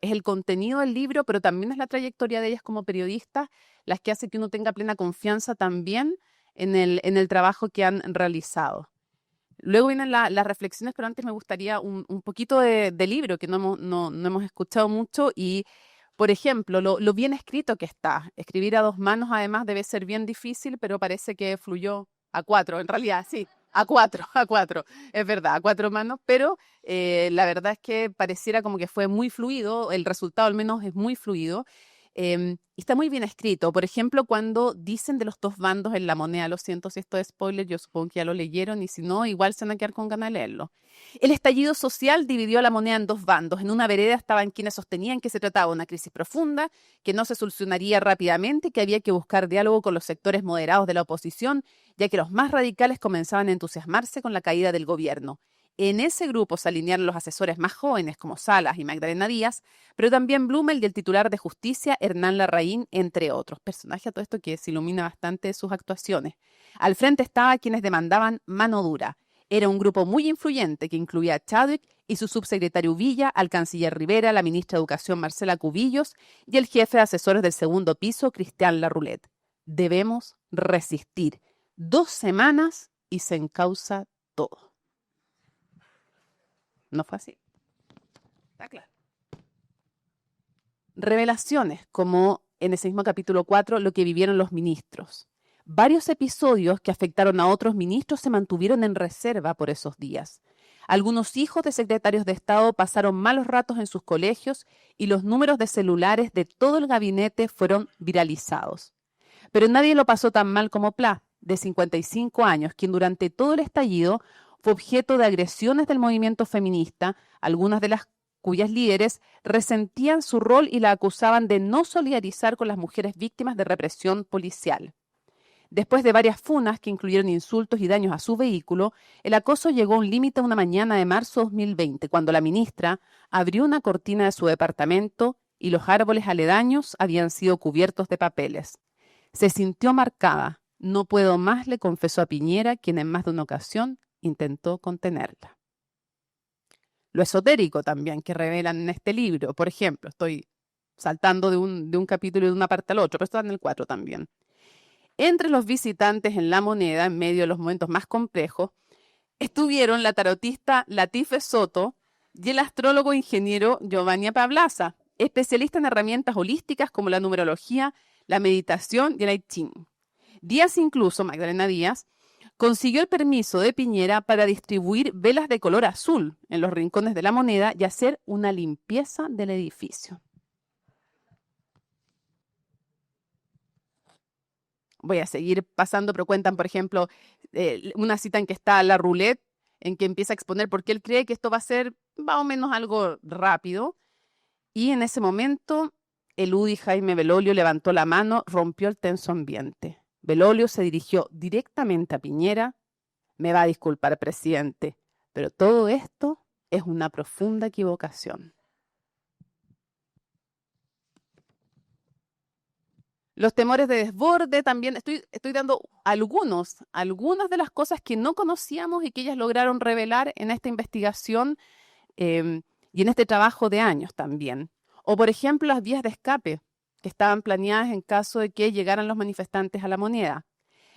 Speaker 5: Es el contenido del libro, pero también es la trayectoria de ellas como periodistas las que hace que uno tenga plena confianza también en el trabajo que han realizado. Luego vienen las reflexiones, pero antes me gustaría un poquito de libro que no hemos escuchado mucho y, por ejemplo, lo bien escrito que está. Escribir a dos manos además debe ser bien difícil, pero parece que fluyó a cuatro, en realidad, sí, a cuatro, es verdad, a cuatro manos, pero la verdad es que pareciera como que fue muy fluido, el resultado al menos es muy fluido. Y está muy bien escrito. Por ejemplo, cuando dicen de los dos bandos en la moneda, lo siento si esto es spoiler, yo supongo que ya lo leyeron y si no, igual se van a quedar con ganas de leerlo. El estallido social dividió a la moneda en dos bandos. En una vereda estaban quienes sostenían que se trataba de una crisis profunda, que no se solucionaría rápidamente y que había que buscar diálogo con los sectores moderados de la oposición, ya que los más radicales comenzaban a entusiasmarse con la caída del gobierno. En ese grupo se alinearon los asesores más jóvenes como Salas y Magdalena Díaz, pero también Blumel y el titular de Justicia, Hernán Larraín, entre otros. Personaje a todo esto que se ilumina bastante de sus actuaciones. Al frente estaban quienes demandaban mano dura. Era un grupo muy influyente que incluía a Chadwick y su subsecretario Villa, al canciller Rivera, la ministra de Educación Marcela Cubillos y el jefe de asesores del segundo piso, Cristian Larroulet. Debemos resistir. 2 semanas y se encausa todo. No fue así. Está claro. Revelaciones, como en ese mismo capítulo 4, lo que vivieron los ministros. Varios episodios que afectaron a otros ministros se mantuvieron en reserva por esos días. Algunos hijos de secretarios de Estado pasaron malos ratos en sus colegios y los números de celulares de todo el gabinete fueron viralizados. Pero nadie lo pasó tan mal como Pla, de 55 años, quien durante todo el estallido fue objeto de agresiones del movimiento feminista, algunas de las cuyas líderes resentían su rol y la acusaban de no solidarizar con las mujeres víctimas de represión policial. Después de varias funas que incluyeron insultos y daños a su vehículo, el acoso llegó a un límite una mañana de marzo de 2020, cuando la ministra abrió una cortina de su departamento y los árboles aledaños habían sido cubiertos de papeles. Se sintió marcada. No puedo más, le confesó a Piñera, quien en más de una ocasión intentó contenerla. Lo esotérico también que revelan en este libro. Por ejemplo, estoy saltando de un capítulo y de una parte al otro, pero esto está en el 4 también. Entre los visitantes en La Moneda, en medio de los momentos más complejos, estuvieron la tarotista Latife Soto y el astrólogo ingeniero Giovanni Pablaza, especialista en herramientas holísticas como la numerología, la meditación y el I Ching. Díaz incluso, Magdalena Díaz, consiguió el permiso de Piñera para distribuir velas de color azul en los rincones de La Moneda y hacer una limpieza del edificio. Voy a seguir pasando, pero cuentan, por ejemplo, una cita en que está la roulette, en que empieza a exponer por qué él cree que esto va a ser más o menos algo rápido. Y en ese momento, el UDI Jaime Belolio levantó la mano, rompió el tenso ambiente. Belolio se dirigió directamente a Piñera. Me va a disculpar, presidente, pero todo esto es una profunda equivocación. Los temores de desborde también, estoy dando algunas de las cosas que no conocíamos y que ellas lograron revelar en esta investigación y en este trabajo de años también. O, por ejemplo, las vías de escape que estaban planeadas en caso de que llegaran los manifestantes a La Moneda.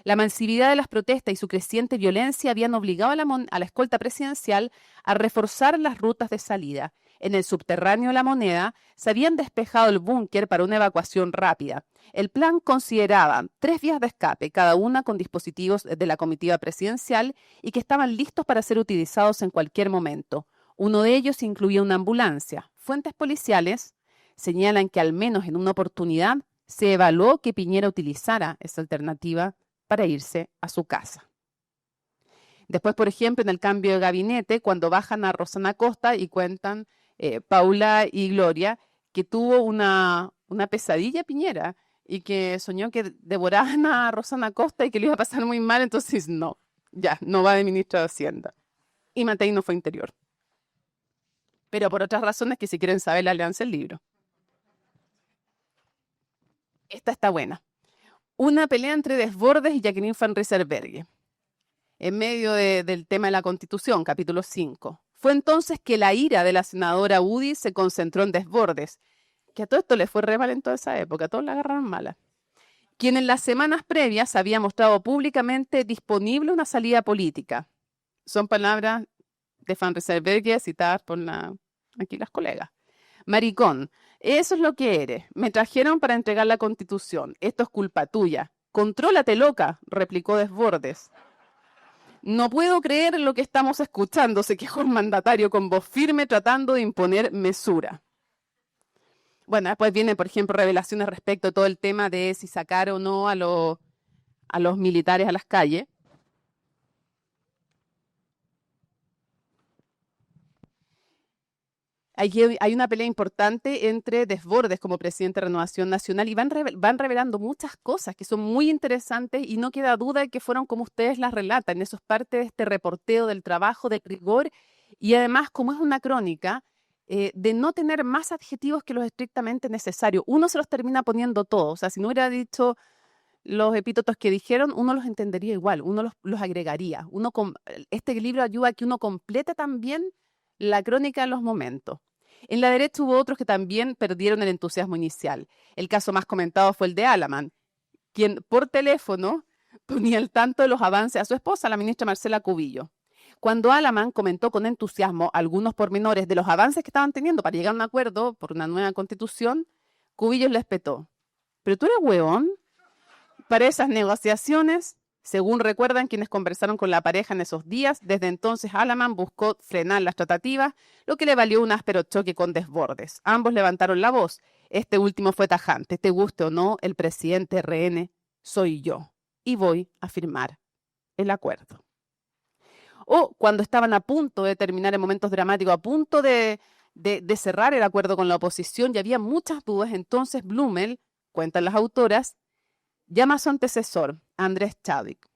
Speaker 5: La masividad de las protestas y su creciente violencia habían obligado a la escolta presidencial a reforzar las rutas de salida. En el subterráneo de La Moneda se habían despejado el búnker para una evacuación rápida. El plan consideraba 3 vías de escape, cada una con dispositivos de la comitiva presidencial y que estaban listos para ser utilizados en cualquier momento. Uno de ellos incluía una ambulancia. Fuentes policiales señalan que al menos en una oportunidad se evaluó que Piñera utilizara esa alternativa para irse a su casa. Después, por ejemplo, en el cambio de gabinete, cuando bajan a Rosana Costa y cuentan Paula y Gloria que tuvo una pesadilla Piñera y que soñó que devoraban a Rosana Costa y que le iba a pasar muy mal, entonces no va de ministro de Hacienda. Y Matei no fue Interior. Pero por otras razones que si quieren saber, la leanse el libro. Esta está buena. Una pelea entre Desbordes y Jacqueline Van Rieselberghe, en medio del tema de la Constitución, capítulo 5. Fue entonces que la ira de la senadora UDI se concentró en Desbordes, que a todo esto le fue re mal en toda esa época, todos la agarraron mala, quien en las semanas previas había mostrado públicamente disponible una salida política. Son palabras de Van Rieselberghe citadas por aquí las colegas. Maricón, eso es lo que eres. Me trajeron para entregar la Constitución. Esto es culpa tuya. Contrólate, loca, replicó Desbordes. No puedo creer lo que estamos escuchando, se quejó el mandatario con voz firme tratando de imponer mesura. Bueno, después vienen, por ejemplo, revelaciones respecto a todo el tema de si sacar o no a los militares a las calles. Hay una pelea importante entre Desbordes como presidente de Renovación Nacional y van revelando muchas cosas que son muy interesantes y no queda duda de que fueron como ustedes las relatan. Eso es parte de este reporteo del trabajo, del rigor y además, como es una crónica, de no tener más adjetivos que los estrictamente necesarios. Uno se los termina poniendo todos. O sea, si no hubiera dicho los epítetos que dijeron, uno los entendería igual, uno los agregaría. Este libro ayuda a que uno complete también la crónica de los momentos. En la derecha hubo otros que también perdieron el entusiasmo inicial. El caso más comentado fue el de Alaman, quien por teléfono ponía al tanto de los avances a su esposa, la ministra Marcela Cubillo. Cuando Alaman comentó con entusiasmo algunos pormenores de los avances que estaban teniendo para llegar a un acuerdo por una nueva constitución, Cubillos le espetó. ¿Pero tú eres hueón? Para esas negociaciones, según recuerdan quienes conversaron con la pareja en esos días, desde entonces Alaman buscó frenar las tratativas, lo que le valió un áspero choque con Desbordes. Ambos levantaron la voz. Este último fue tajante. Te guste o no, el presidente RN soy yo. Y voy a firmar el acuerdo. O cuando estaban a punto de terminar en momentos dramáticos, a punto de cerrar el acuerdo con la oposición y había muchas dudas, entonces Blumel, cuentan las autoras, llama a su antecesor, Andrés Chadwick.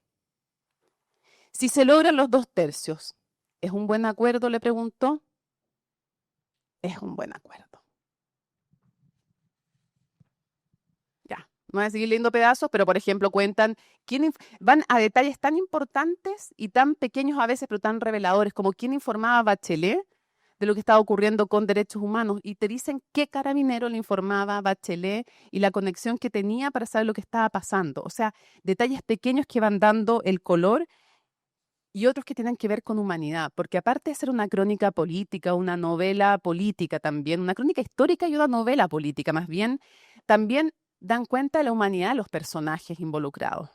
Speaker 5: Si se logran los 2/3, ¿es un buen acuerdo?, le preguntó. Es un buen acuerdo. Ya, no voy a seguir leyendo pedazos, pero por ejemplo cuentan, van a detalles tan importantes y tan pequeños a veces, pero tan reveladores, como quién informaba a Bachelet de lo que estaba ocurriendo con derechos humanos y te dicen qué carabinero le informaba a Bachelet y la conexión que tenía para saber lo que estaba pasando. O sea, detalles pequeños que van dando el color y otros que tienen que ver con humanidad, porque aparte de ser una crónica política, una novela política también, una crónica histórica y una novela política más bien, también dan cuenta de la humanidad de los personajes involucrados.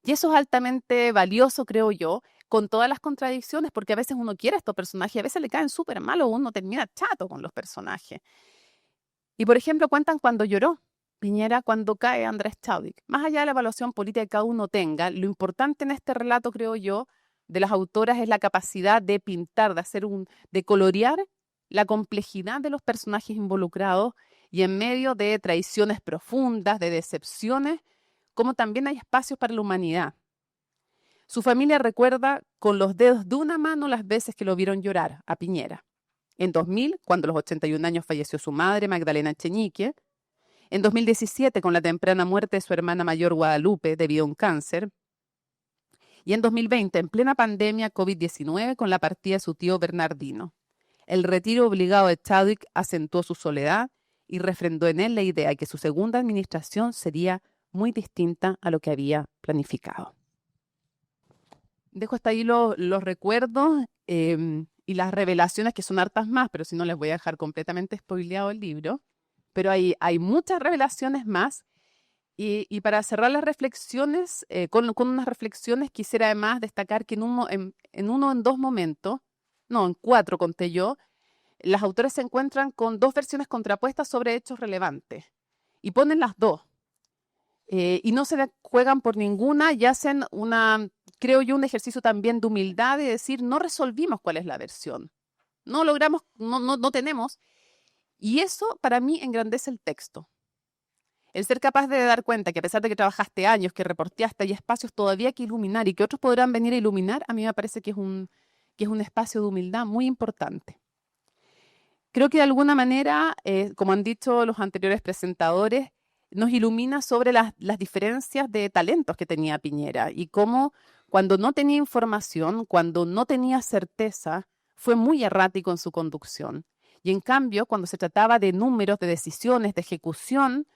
Speaker 5: Y eso es altamente valioso, creo yo, con todas las contradicciones, porque a veces uno quiere a estos personajes y a veces le caen súper mal o uno termina chato con los personajes. Y, por ejemplo, cuentan cuando lloró Piñera, cuando cae Andrés Chadwick. Más allá de la evaluación política que cada uno tenga, lo importante en este relato, creo yo, de las autoras es la capacidad de pintar, de colorear la complejidad de los personajes involucrados y en medio de traiciones profundas, de decepciones, como también hay espacios para la humanidad. Su familia recuerda con los dedos de una mano las veces que lo vieron llorar a Piñera. En 2000, cuando a los 81 años falleció su madre, Magdalena Echenique. En 2017, con la temprana muerte de su hermana mayor Guadalupe debido a un cáncer. Y en 2020, en plena pandemia COVID-19, con la partida de su tío Bernardino. El retiro obligado de Chadwick acentuó su soledad y refrendó en él la idea de que su segunda administración sería muy distinta a lo que había planificado. Dejo hasta ahí los recuerdos y las revelaciones, que son hartas más, pero si no les voy a dejar completamente spoileado el libro. Pero hay muchas revelaciones más. Y para cerrar las reflexiones, con unas reflexiones, quisiera además destacar que en dos momentos, no, en 4 conté yo, las autoras se encuentran con 2 versiones contrapuestas sobre hechos relevantes y ponen las 2. Y no se juegan por ninguna y hacen creo yo, un ejercicio también de humildad de decir, no resolvimos cuál es la versión, no logramos, no tenemos. Y eso para mí engrandece el texto. El ser capaz de dar cuenta que a pesar de que trabajaste años, que reporteaste, hay espacios todavía que iluminar y que otros podrán venir a iluminar, a mí me parece que es un espacio de humildad muy importante. Creo que de alguna manera, como han dicho los anteriores presentadores, nos ilumina sobre las diferencias de talentos que tenía Piñera y cómo cuando no tenía información, cuando no tenía certeza, fue muy errático en su conducción. Y en cambio, cuando se trataba de números, de decisiones, de ejecución,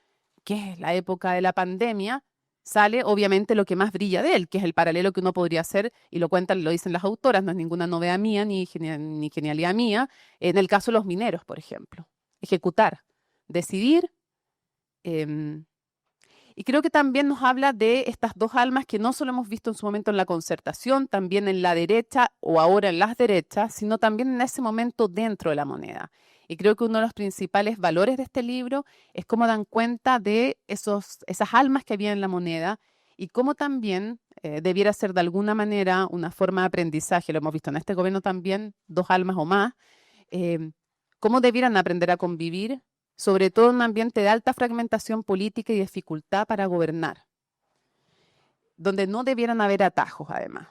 Speaker 5: que es la época de la pandemia, sale obviamente lo que más brilla de él, que es el paralelo que uno podría hacer, y lo dicen las autoras, no es ninguna novedad mía ni genialidad mía, en el caso de los mineros, por ejemplo. Ejecutar, decidir. Y creo que también nos habla de estas 2 almas que no solo hemos visto en su momento en la Concertación, también en la derecha o ahora en las derechas, sino también en ese momento dentro de la moneda. Y creo que uno de los principales valores de este libro es cómo dan cuenta de esas almas que había en la moneda y cómo también debiera ser de alguna manera una forma de aprendizaje. Lo hemos visto en este gobierno también, 2 almas o más, cómo debieran aprender a convivir, sobre todo en un ambiente de alta fragmentación política y dificultad para gobernar, donde no debieran haber atajos, además.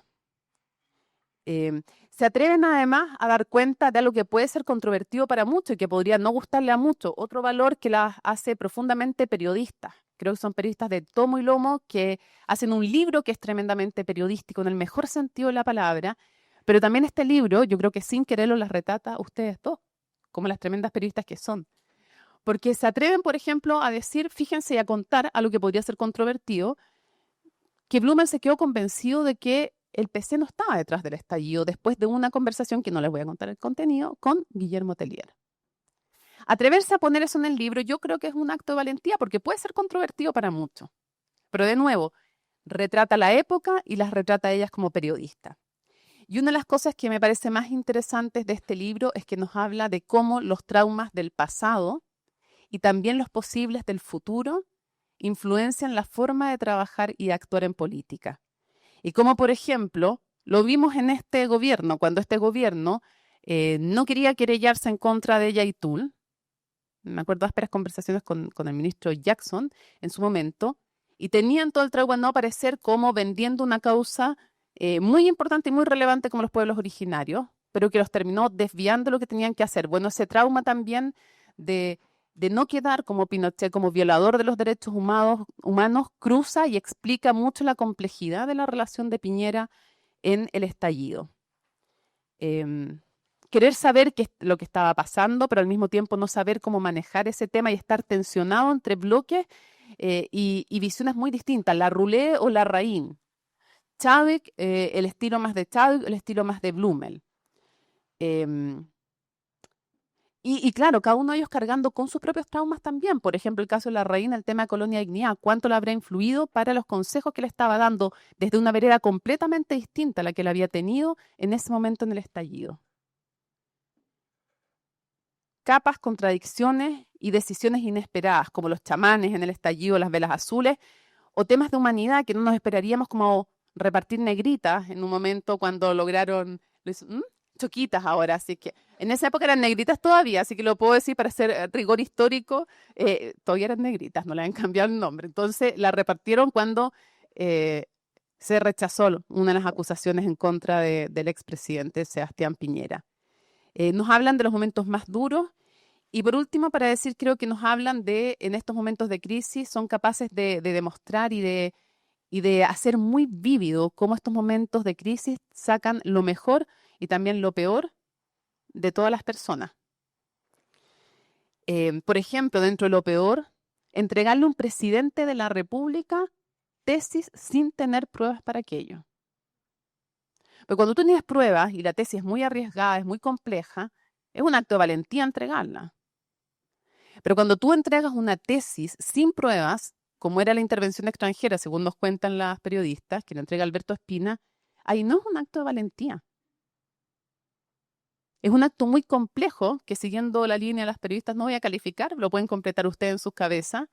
Speaker 5: Se atreven además a dar cuenta de algo que puede ser controvertido para muchos y que podría no gustarle a muchos, otro valor que las hace profundamente periodistas. Creo que son periodistas de tomo y lomo que hacen un libro que es tremendamente periodístico en el mejor sentido de la palabra, pero también este libro, yo creo que sin quererlo las retrata a ustedes 2, como las tremendas periodistas que son. Porque se atreven, por ejemplo, a decir, fíjense, y a contar algo que podría ser controvertido, que Blumen se quedó convencido de que el PC no estaba detrás del estallido después de una conversación, que no les voy a contar el contenido, con Guillermo Tellier. Atreverse a poner eso en el libro yo creo que es un acto de valentía porque puede ser controvertido para muchos. Pero de nuevo, retrata la época y las retrata a ellas como periodistas. Y una de las cosas que me parece más interesantes de este libro es que nos habla de cómo los traumas del pasado y también los posibles del futuro influencian la forma de trabajar y de actuar en política. Y como, por ejemplo, lo vimos en este gobierno, cuando este gobierno no quería querellarse en contra de Yaitul. Me acuerdo de ásperas conversaciones con el ministro Jackson en su momento, y tenían todo el trauma de no aparecer como vendiendo una causa muy importante y muy relevante como los pueblos originarios, pero que los terminó desviando lo que tenían que hacer. Bueno, ese trauma también de no quedar como Pinochet, como violador de los derechos humanos, cruza y explica mucho la complejidad de la relación de Piñera en el estallido. querer saber lo que estaba pasando, pero al mismo tiempo no saber cómo manejar ese tema y estar tensionado entre bloques y visiones muy distintas, la Roulet o la Rain. Chadwick, el estilo más de Chadwick, el estilo más de Blumel. Y claro, cada uno de ellos cargando con sus propios traumas también. Por ejemplo, el caso de la reina, el tema de Colonia Dignidad, ¿cuánto le habrá influido para los consejos que le estaba dando desde una vereda completamente distinta a la que le había tenido en ese momento en el estallido? Capas, contradicciones y decisiones inesperadas, como los chamanes en el estallido, las velas azules, o temas de humanidad que no nos esperaríamos, como repartir negritas en un momento cuando lograron... choquitas ahora, así que en esa época eran negritas todavía, así que lo puedo decir para hacer rigor histórico, todavía eran negritas, no le han cambiado el nombre. Entonces la repartieron cuando se rechazó una de las acusaciones en contra del expresidente Sebastián Piñera. Nos hablan de los momentos más duros y por último, para decir, creo que nos hablan de, en estos momentos de crisis, son capaces de demostrar y de hacer muy vívido cómo estos momentos de crisis sacan lo mejor y también lo peor de todas las personas. Por ejemplo, dentro de lo peor, entregarle a un presidente de la República tesis sin tener pruebas para aquello. Porque cuando tú tienes pruebas y la tesis es muy arriesgada, es muy compleja, es un acto de valentía entregarla. Pero cuando tú entregas una tesis sin pruebas, como era la intervención extranjera, según nos cuentan las periodistas, que la entrega Alberto Espina, ahí no es un acto de valentía. Es un acto muy complejo que, siguiendo la línea de las periodistas, no voy a calificar, lo pueden completar ustedes en sus cabezas,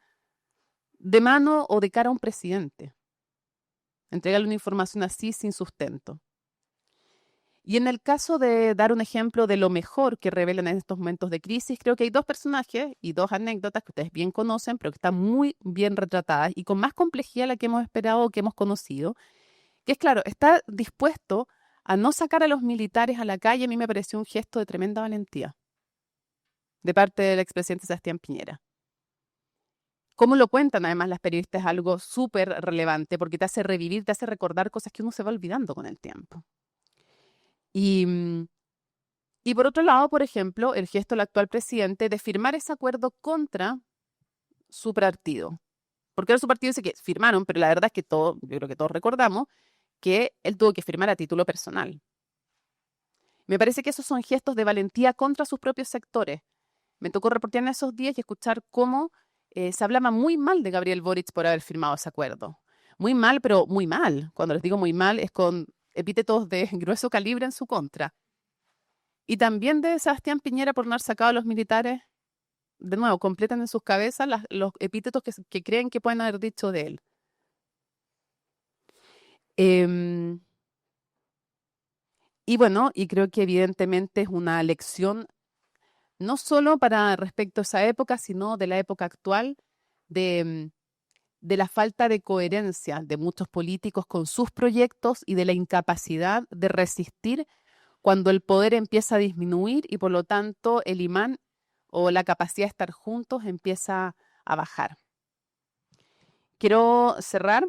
Speaker 5: de mano o de cara a un presidente. Entregarle una información así sin sustento. Y en el caso de dar un ejemplo de lo mejor que revelan en estos momentos de crisis, creo que hay dos personajes y dos anécdotas que ustedes bien conocen, pero que están muy bien retratadas y con más complejidad de la que hemos esperado o que hemos conocido, que es claro, está dispuesto a no sacar a los militares a la calle. A mí me pareció un gesto de tremenda valentía de parte del expresidente Sebastián Piñera. Cómo lo cuentan además las periodistas es algo súper relevante porque te hace revivir, te hace recordar cosas que uno se va olvidando con el tiempo. Y por otro lado, por ejemplo, el gesto del actual presidente de firmar ese acuerdo contra su partido. Porque ahora su partido dice que firmaron, pero la verdad es que yo creo que todos recordamos que él tuvo que firmar a título personal. Me parece que esos son gestos de valentía contra sus propios sectores. Me tocó reportear en esos días y escuchar cómo se hablaba muy mal de Gabriel Boric por haber firmado ese acuerdo. Muy mal, pero muy mal. Cuando les digo muy mal es con epítetos de grueso calibre en su contra. Y también de Sebastián Piñera por no haber sacado a los militares, de nuevo, completan en sus cabezas los epítetos que creen que pueden haber dicho de él. Y bueno, y creo que evidentemente es una lección no solo para respecto a esa época, sino de la época actual, de la falta de coherencia de muchos políticos con sus proyectos y de la incapacidad de resistir cuando el poder empieza a disminuir y por lo tanto el imán o la capacidad de estar juntos empieza a bajar. Quiero cerrar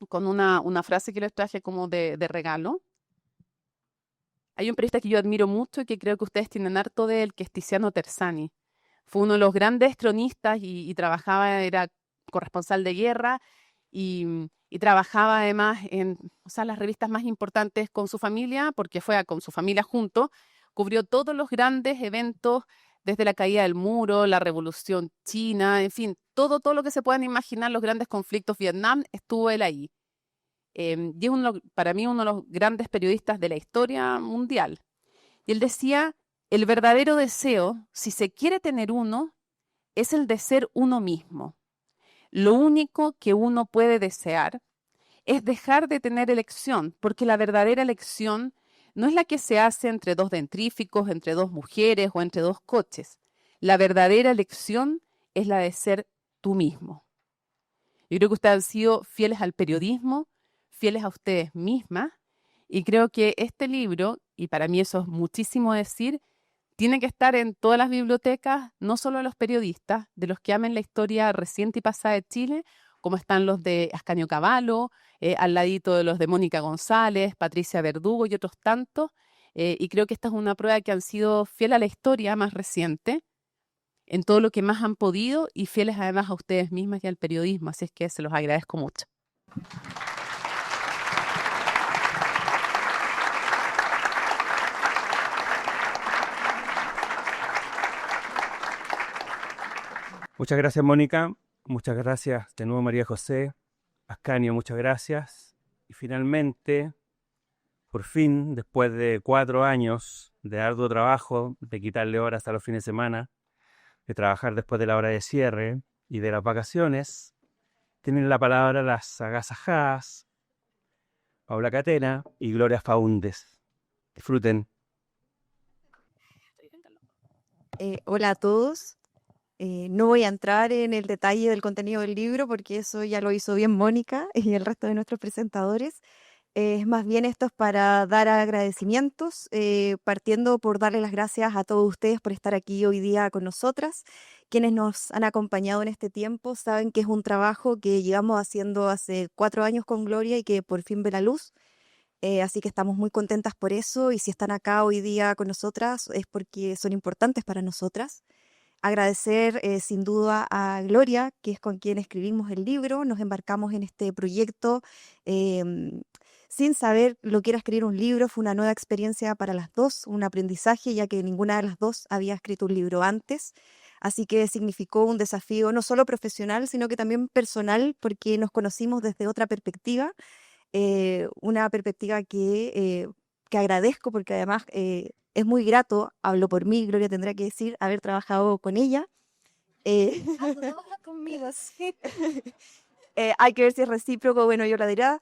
Speaker 5: con una frase que les traje como de regalo. Hay un periodista que yo admiro mucho y que creo que ustedes tienen harto de él, que es Tiziano Terzani. Fue uno de los grandes cronistas y trabajaba, era corresponsal de guerra y trabajaba además en las revistas más importantes con su familia, porque fue con su familia junto, cubrió todos los grandes eventos, desde la caída del muro, la revolución china, en fin, todo lo que se puedan imaginar, los grandes conflictos, Vietnam, estuvo él ahí. Y es para mí uno de los grandes periodistas de la historia mundial. Y él decía, el verdadero deseo, si se quiere tener uno, es el de ser uno mismo. Lo único que uno puede desear es dejar de tener elección, porque la verdadera elección no es la que se hace entre dos dentríficos, entre dos mujeres o entre dos coches. La verdadera elección es la de ser tú mismo. Yo creo que ustedes han sido fieles al periodismo, fieles a ustedes mismas, y creo que este libro, y para mí eso es muchísimo decir, tiene que estar en todas las bibliotecas, no solo de los periodistas, de los que amen la historia reciente y pasada de Chile, como están los de Ascanio Cavallo, al ladito de los de Mónica González, Patricia Verdugo y otros tantos, Y creo que esta es una prueba que han sido fieles a la historia más reciente, en todo lo que más han podido y fieles además a ustedes mismas y al periodismo. Así es que se los agradezco mucho.
Speaker 2: Muchas gracias, Mónica. Muchas gracias de nuevo, María José. Ascanio, muchas gracias. Y finalmente, por fin, después de 4 años de arduo trabajo, de quitarle horas a los fines de semana, de trabajar después de la hora de cierre y de las vacaciones, tienen la palabra las agasajadas Paula Catena y Gloria Faúndez. Disfruten.
Speaker 6: Hola a todos. No voy a entrar en el detalle del contenido del libro porque eso ya lo hizo bien Mónica y el resto de nuestros presentadores. Es más bien esto es para dar agradecimientos, partiendo por darle las gracias a todos ustedes por estar aquí hoy día con nosotras. Quienes nos han acompañado en este tiempo saben que es un trabajo que llevamos haciendo hace 4 años con Gloria y que por fin ve la luz. Así que estamos muy contentas por eso y si están acá hoy día con nosotras es porque son importantes para nosotras. Agradecer sin duda a Gloria, que es con quien escribimos el libro. Nos embarcamos en este proyecto sin saber lo que era escribir un libro. Fue una nueva experiencia para las dos, un aprendizaje, ya que ninguna de las dos había escrito un libro antes. Así que significó un desafío no solo profesional, sino que también personal, porque nos conocimos desde otra perspectiva, una perspectiva que agradezco, porque además es muy grato, hablo por mí, Gloria tendrá que decir, haber trabajado con ella. Conmigo, sí. Hay que ver si es recíproco, bueno, yo la dirá.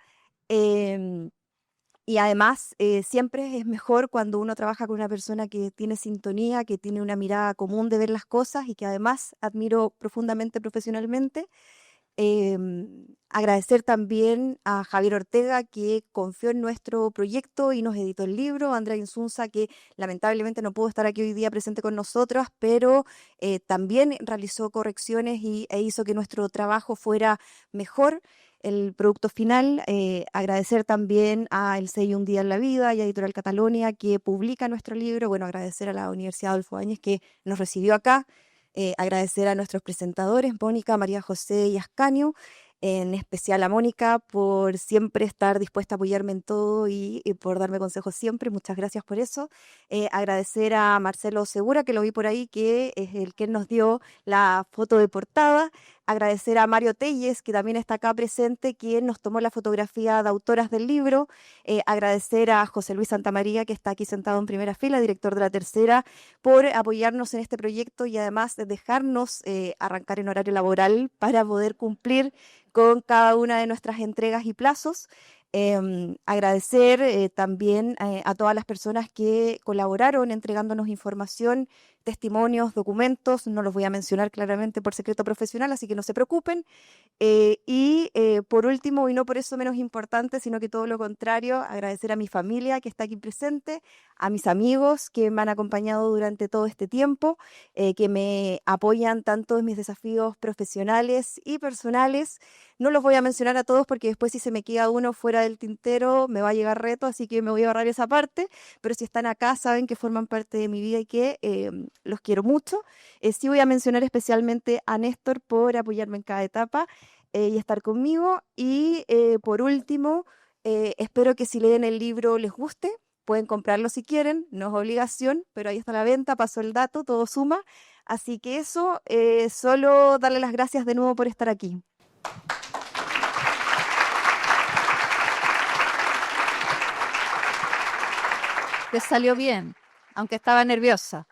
Speaker 6: Y además, siempre es mejor cuando uno trabaja con una persona que tiene sintonía, que tiene una mirada común de ver las cosas y que además admiro profundamente profesionalmente. Agradecer también a Javier Ortega, que confió en nuestro proyecto y nos editó el libro, a Andrea Insunza, que lamentablemente no pudo estar aquí hoy día presente con nosotras, pero también realizó correcciones e hizo que nuestro trabajo fuera mejor, el producto final. Agradecer también a El Sello Un Día en la Vida y a Editorial Catalonia, que publica nuestro libro. Bueno, agradecer a la Universidad Adolfo Ibáñez, que nos recibió acá. Agradecer a nuestros presentadores, Mónica, María José y Ascanio, en especial a Mónica por siempre estar dispuesta a apoyarme en todo y por darme consejos siempre. Muchas gracias por eso. Agradecer a Marcelo Segura, que lo vi por ahí, que es el que nos dio la foto de portada. Agradecer a Mario Telles, que también está acá presente, quien nos tomó la fotografía de autoras del libro. Agradecer a José Luis Santamaría, que está aquí sentado en primera fila, director de La Tercera, por apoyarnos en este proyecto y además de dejarnos arrancar en horario laboral para poder cumplir con cada una de nuestras entregas y plazos. Agradecer también a todas las personas que colaboraron entregándonos información, testimonios, documentos. No los voy a mencionar claramente por secreto profesional, así que no se preocupen. Por último, y no por eso menos importante, sino que todo lo contrario, agradecer a mi familia que está aquí presente, a mis amigos que me han acompañado durante todo este tiempo, que me apoyan tanto en mis desafíos profesionales y personales. No los voy a mencionar a todos porque después si se me queda uno fuera del tintero me va a llegar reto, así que me voy a ahorrar esa parte, pero si están acá saben que forman parte de mi vida y que los quiero mucho. Sí voy a mencionar especialmente a Néstor por apoyarme en cada etapa y estar conmigo. Y por último, espero que si leen el libro les guste. Pueden comprarlo si quieren, no es obligación, pero ahí está la venta, pasó el dato, todo suma. Así que eso, solo darle las gracias de nuevo por estar aquí.
Speaker 7: Te salió bien, aunque estaba nerviosa.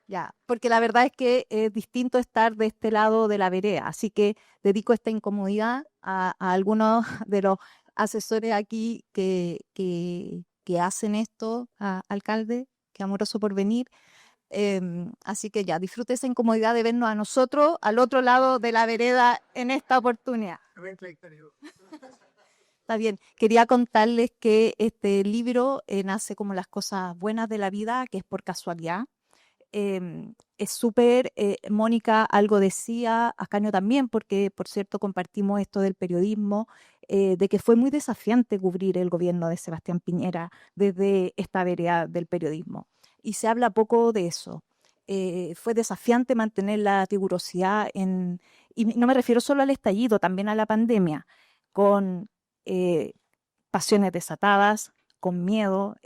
Speaker 7: Ya, porque la verdad es que es distinto estar de este lado de la vereda, así que dedico esta incomodidad a algunos de los asesores aquí que hacen esto, alcalde, que amoroso por venir. Así que ya, disfrute esa incomodidad de vernos a nosotros al otro lado de la vereda en esta oportunidad. Está bien, quería contarles que este libro nace como las cosas buenas de la vida, que es por casualidad. es súper, Mónica algo decía, Ascanio también, porque por cierto compartimos esto del periodismo, de que fue muy desafiante cubrir el gobierno de Sebastián Piñera desde esta vereda del periodismo. Y se habla poco de eso. Fue desafiante mantener la rigurosidad y no me refiero solo al estallido, también a la pandemia, con pasiones desatadas, con miedo.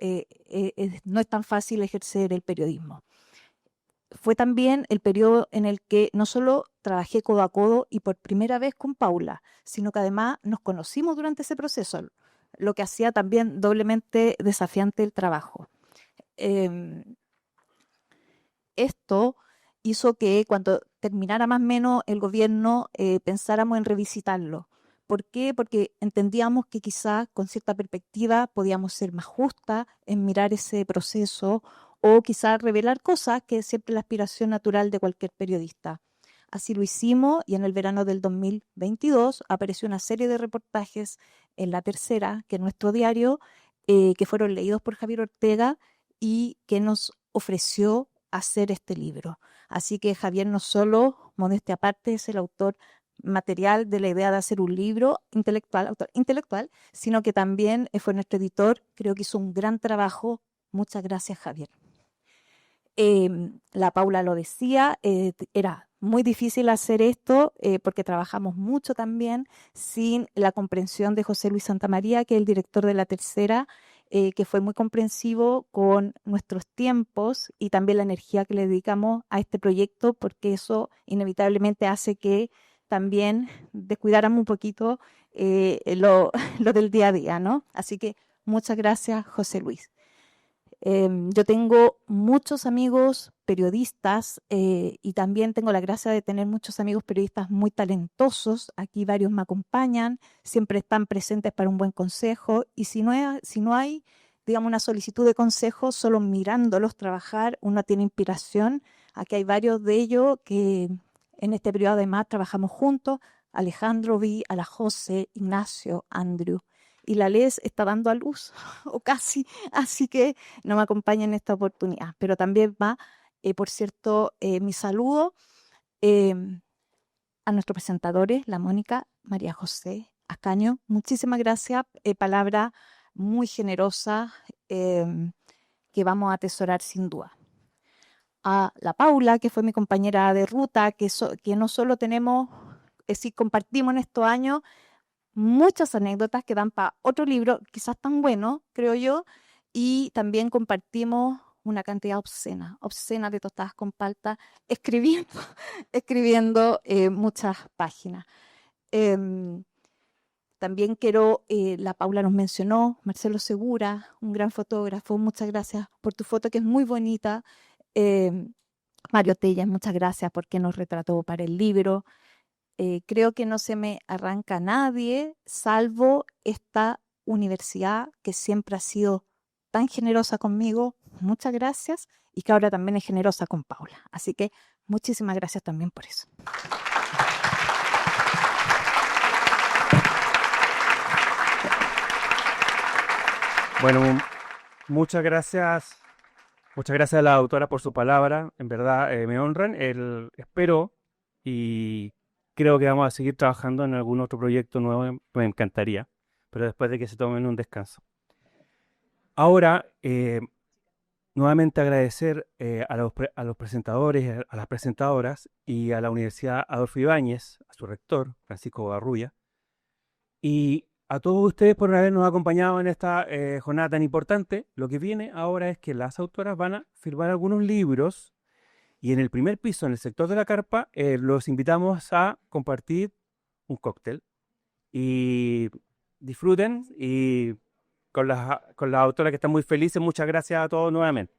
Speaker 7: No es tan fácil ejercer el periodismo. Fue también el periodo en el que no solo trabajé codo a codo y por primera vez con Paula, sino que además nos conocimos durante ese proceso, lo que hacía también doblemente desafiante el trabajo. Esto hizo que cuando terminara más o menos el gobierno pensáramos en revisitarlo. ¿Por qué? Porque entendíamos que quizás con cierta perspectiva podíamos ser más justas en mirar ese proceso o quizás revelar cosas, que es siempre la aspiración natural de cualquier periodista. Así lo hicimos y en el verano del 2022 apareció una serie de reportajes en La Tercera, que es nuestro diario, que fueron leídos por Javier Ortega y que nos ofreció hacer este libro. Así que Javier no solo, modestia aparte, es el autor material de la idea de hacer un libro autor intelectual, sino que también fue nuestro editor, creo que hizo un gran trabajo. Muchas gracias, Javier. La Paula lo decía, era muy difícil hacer esto porque trabajamos mucho también sin la comprensión de José Luis Santamaría, que es el director de La Tercera, que fue muy comprensivo con nuestros tiempos y también la energía que le dedicamos a este proyecto, porque eso inevitablemente hace que también descuidáramos un poquito lo del día a día, ¿no? Así que muchas gracias, José Luis. Yo tengo muchos amigos periodistas y también tengo la gracia de tener muchos amigos periodistas muy talentosos. Aquí varios me acompañan, siempre están presentes para un buen consejo y si no hay, digamos, una solicitud de consejo, solo mirándolos trabajar uno tiene inspiración. Aquí hay varios de ellos que en este periodo además trabajamos juntos: Alejandro Vi, Ala José, Ignacio, Andrew. Y la Les está dando a luz, o casi, así que no me acompaña en esta oportunidad. Pero también va, por cierto, mi saludo a nuestros presentadores, la Mónica, María José, Ascanio. Muchísimas gracias, palabra muy generosa que vamos a atesorar sin duda. A la Paula, que fue mi compañera de ruta, que no solo tenemos, sí, compartimos en estos años muchas anécdotas que dan para otro libro, quizás tan bueno, creo yo, y también compartimos una cantidad obscena de tostadas con palta, escribiendo muchas páginas. También quiero, la Paula nos mencionó, Marcelo Segura, un gran fotógrafo, muchas gracias por tu foto que es muy bonita. Mario Tellas, muchas gracias porque nos retrató para el libro. Creo que no se me arranca nadie, salvo esta universidad que siempre ha sido tan generosa conmigo. Muchas gracias. Y que ahora también es generosa con Paula. Así que muchísimas gracias también por eso.
Speaker 2: Bueno, muchas gracias. Muchas gracias a la autora por su palabra. En verdad me honran. Espero y creo que vamos a seguir trabajando en algún otro proyecto nuevo. Me encantaría, pero después de que se tomen un descanso. Ahora, nuevamente agradecer a los presentadores, a las presentadoras y a la Universidad Adolfo Ibáñez, a su rector, Francisco Garrulla, y a todos ustedes por habernos acompañado en esta jornada tan importante. Lo que viene ahora es que las autoras van a firmar algunos libros y en el primer piso, en el sector de la carpa, los invitamos a compartir un cóctel y disfruten y con las autoras que están muy felices. Muchas gracias a todos nuevamente.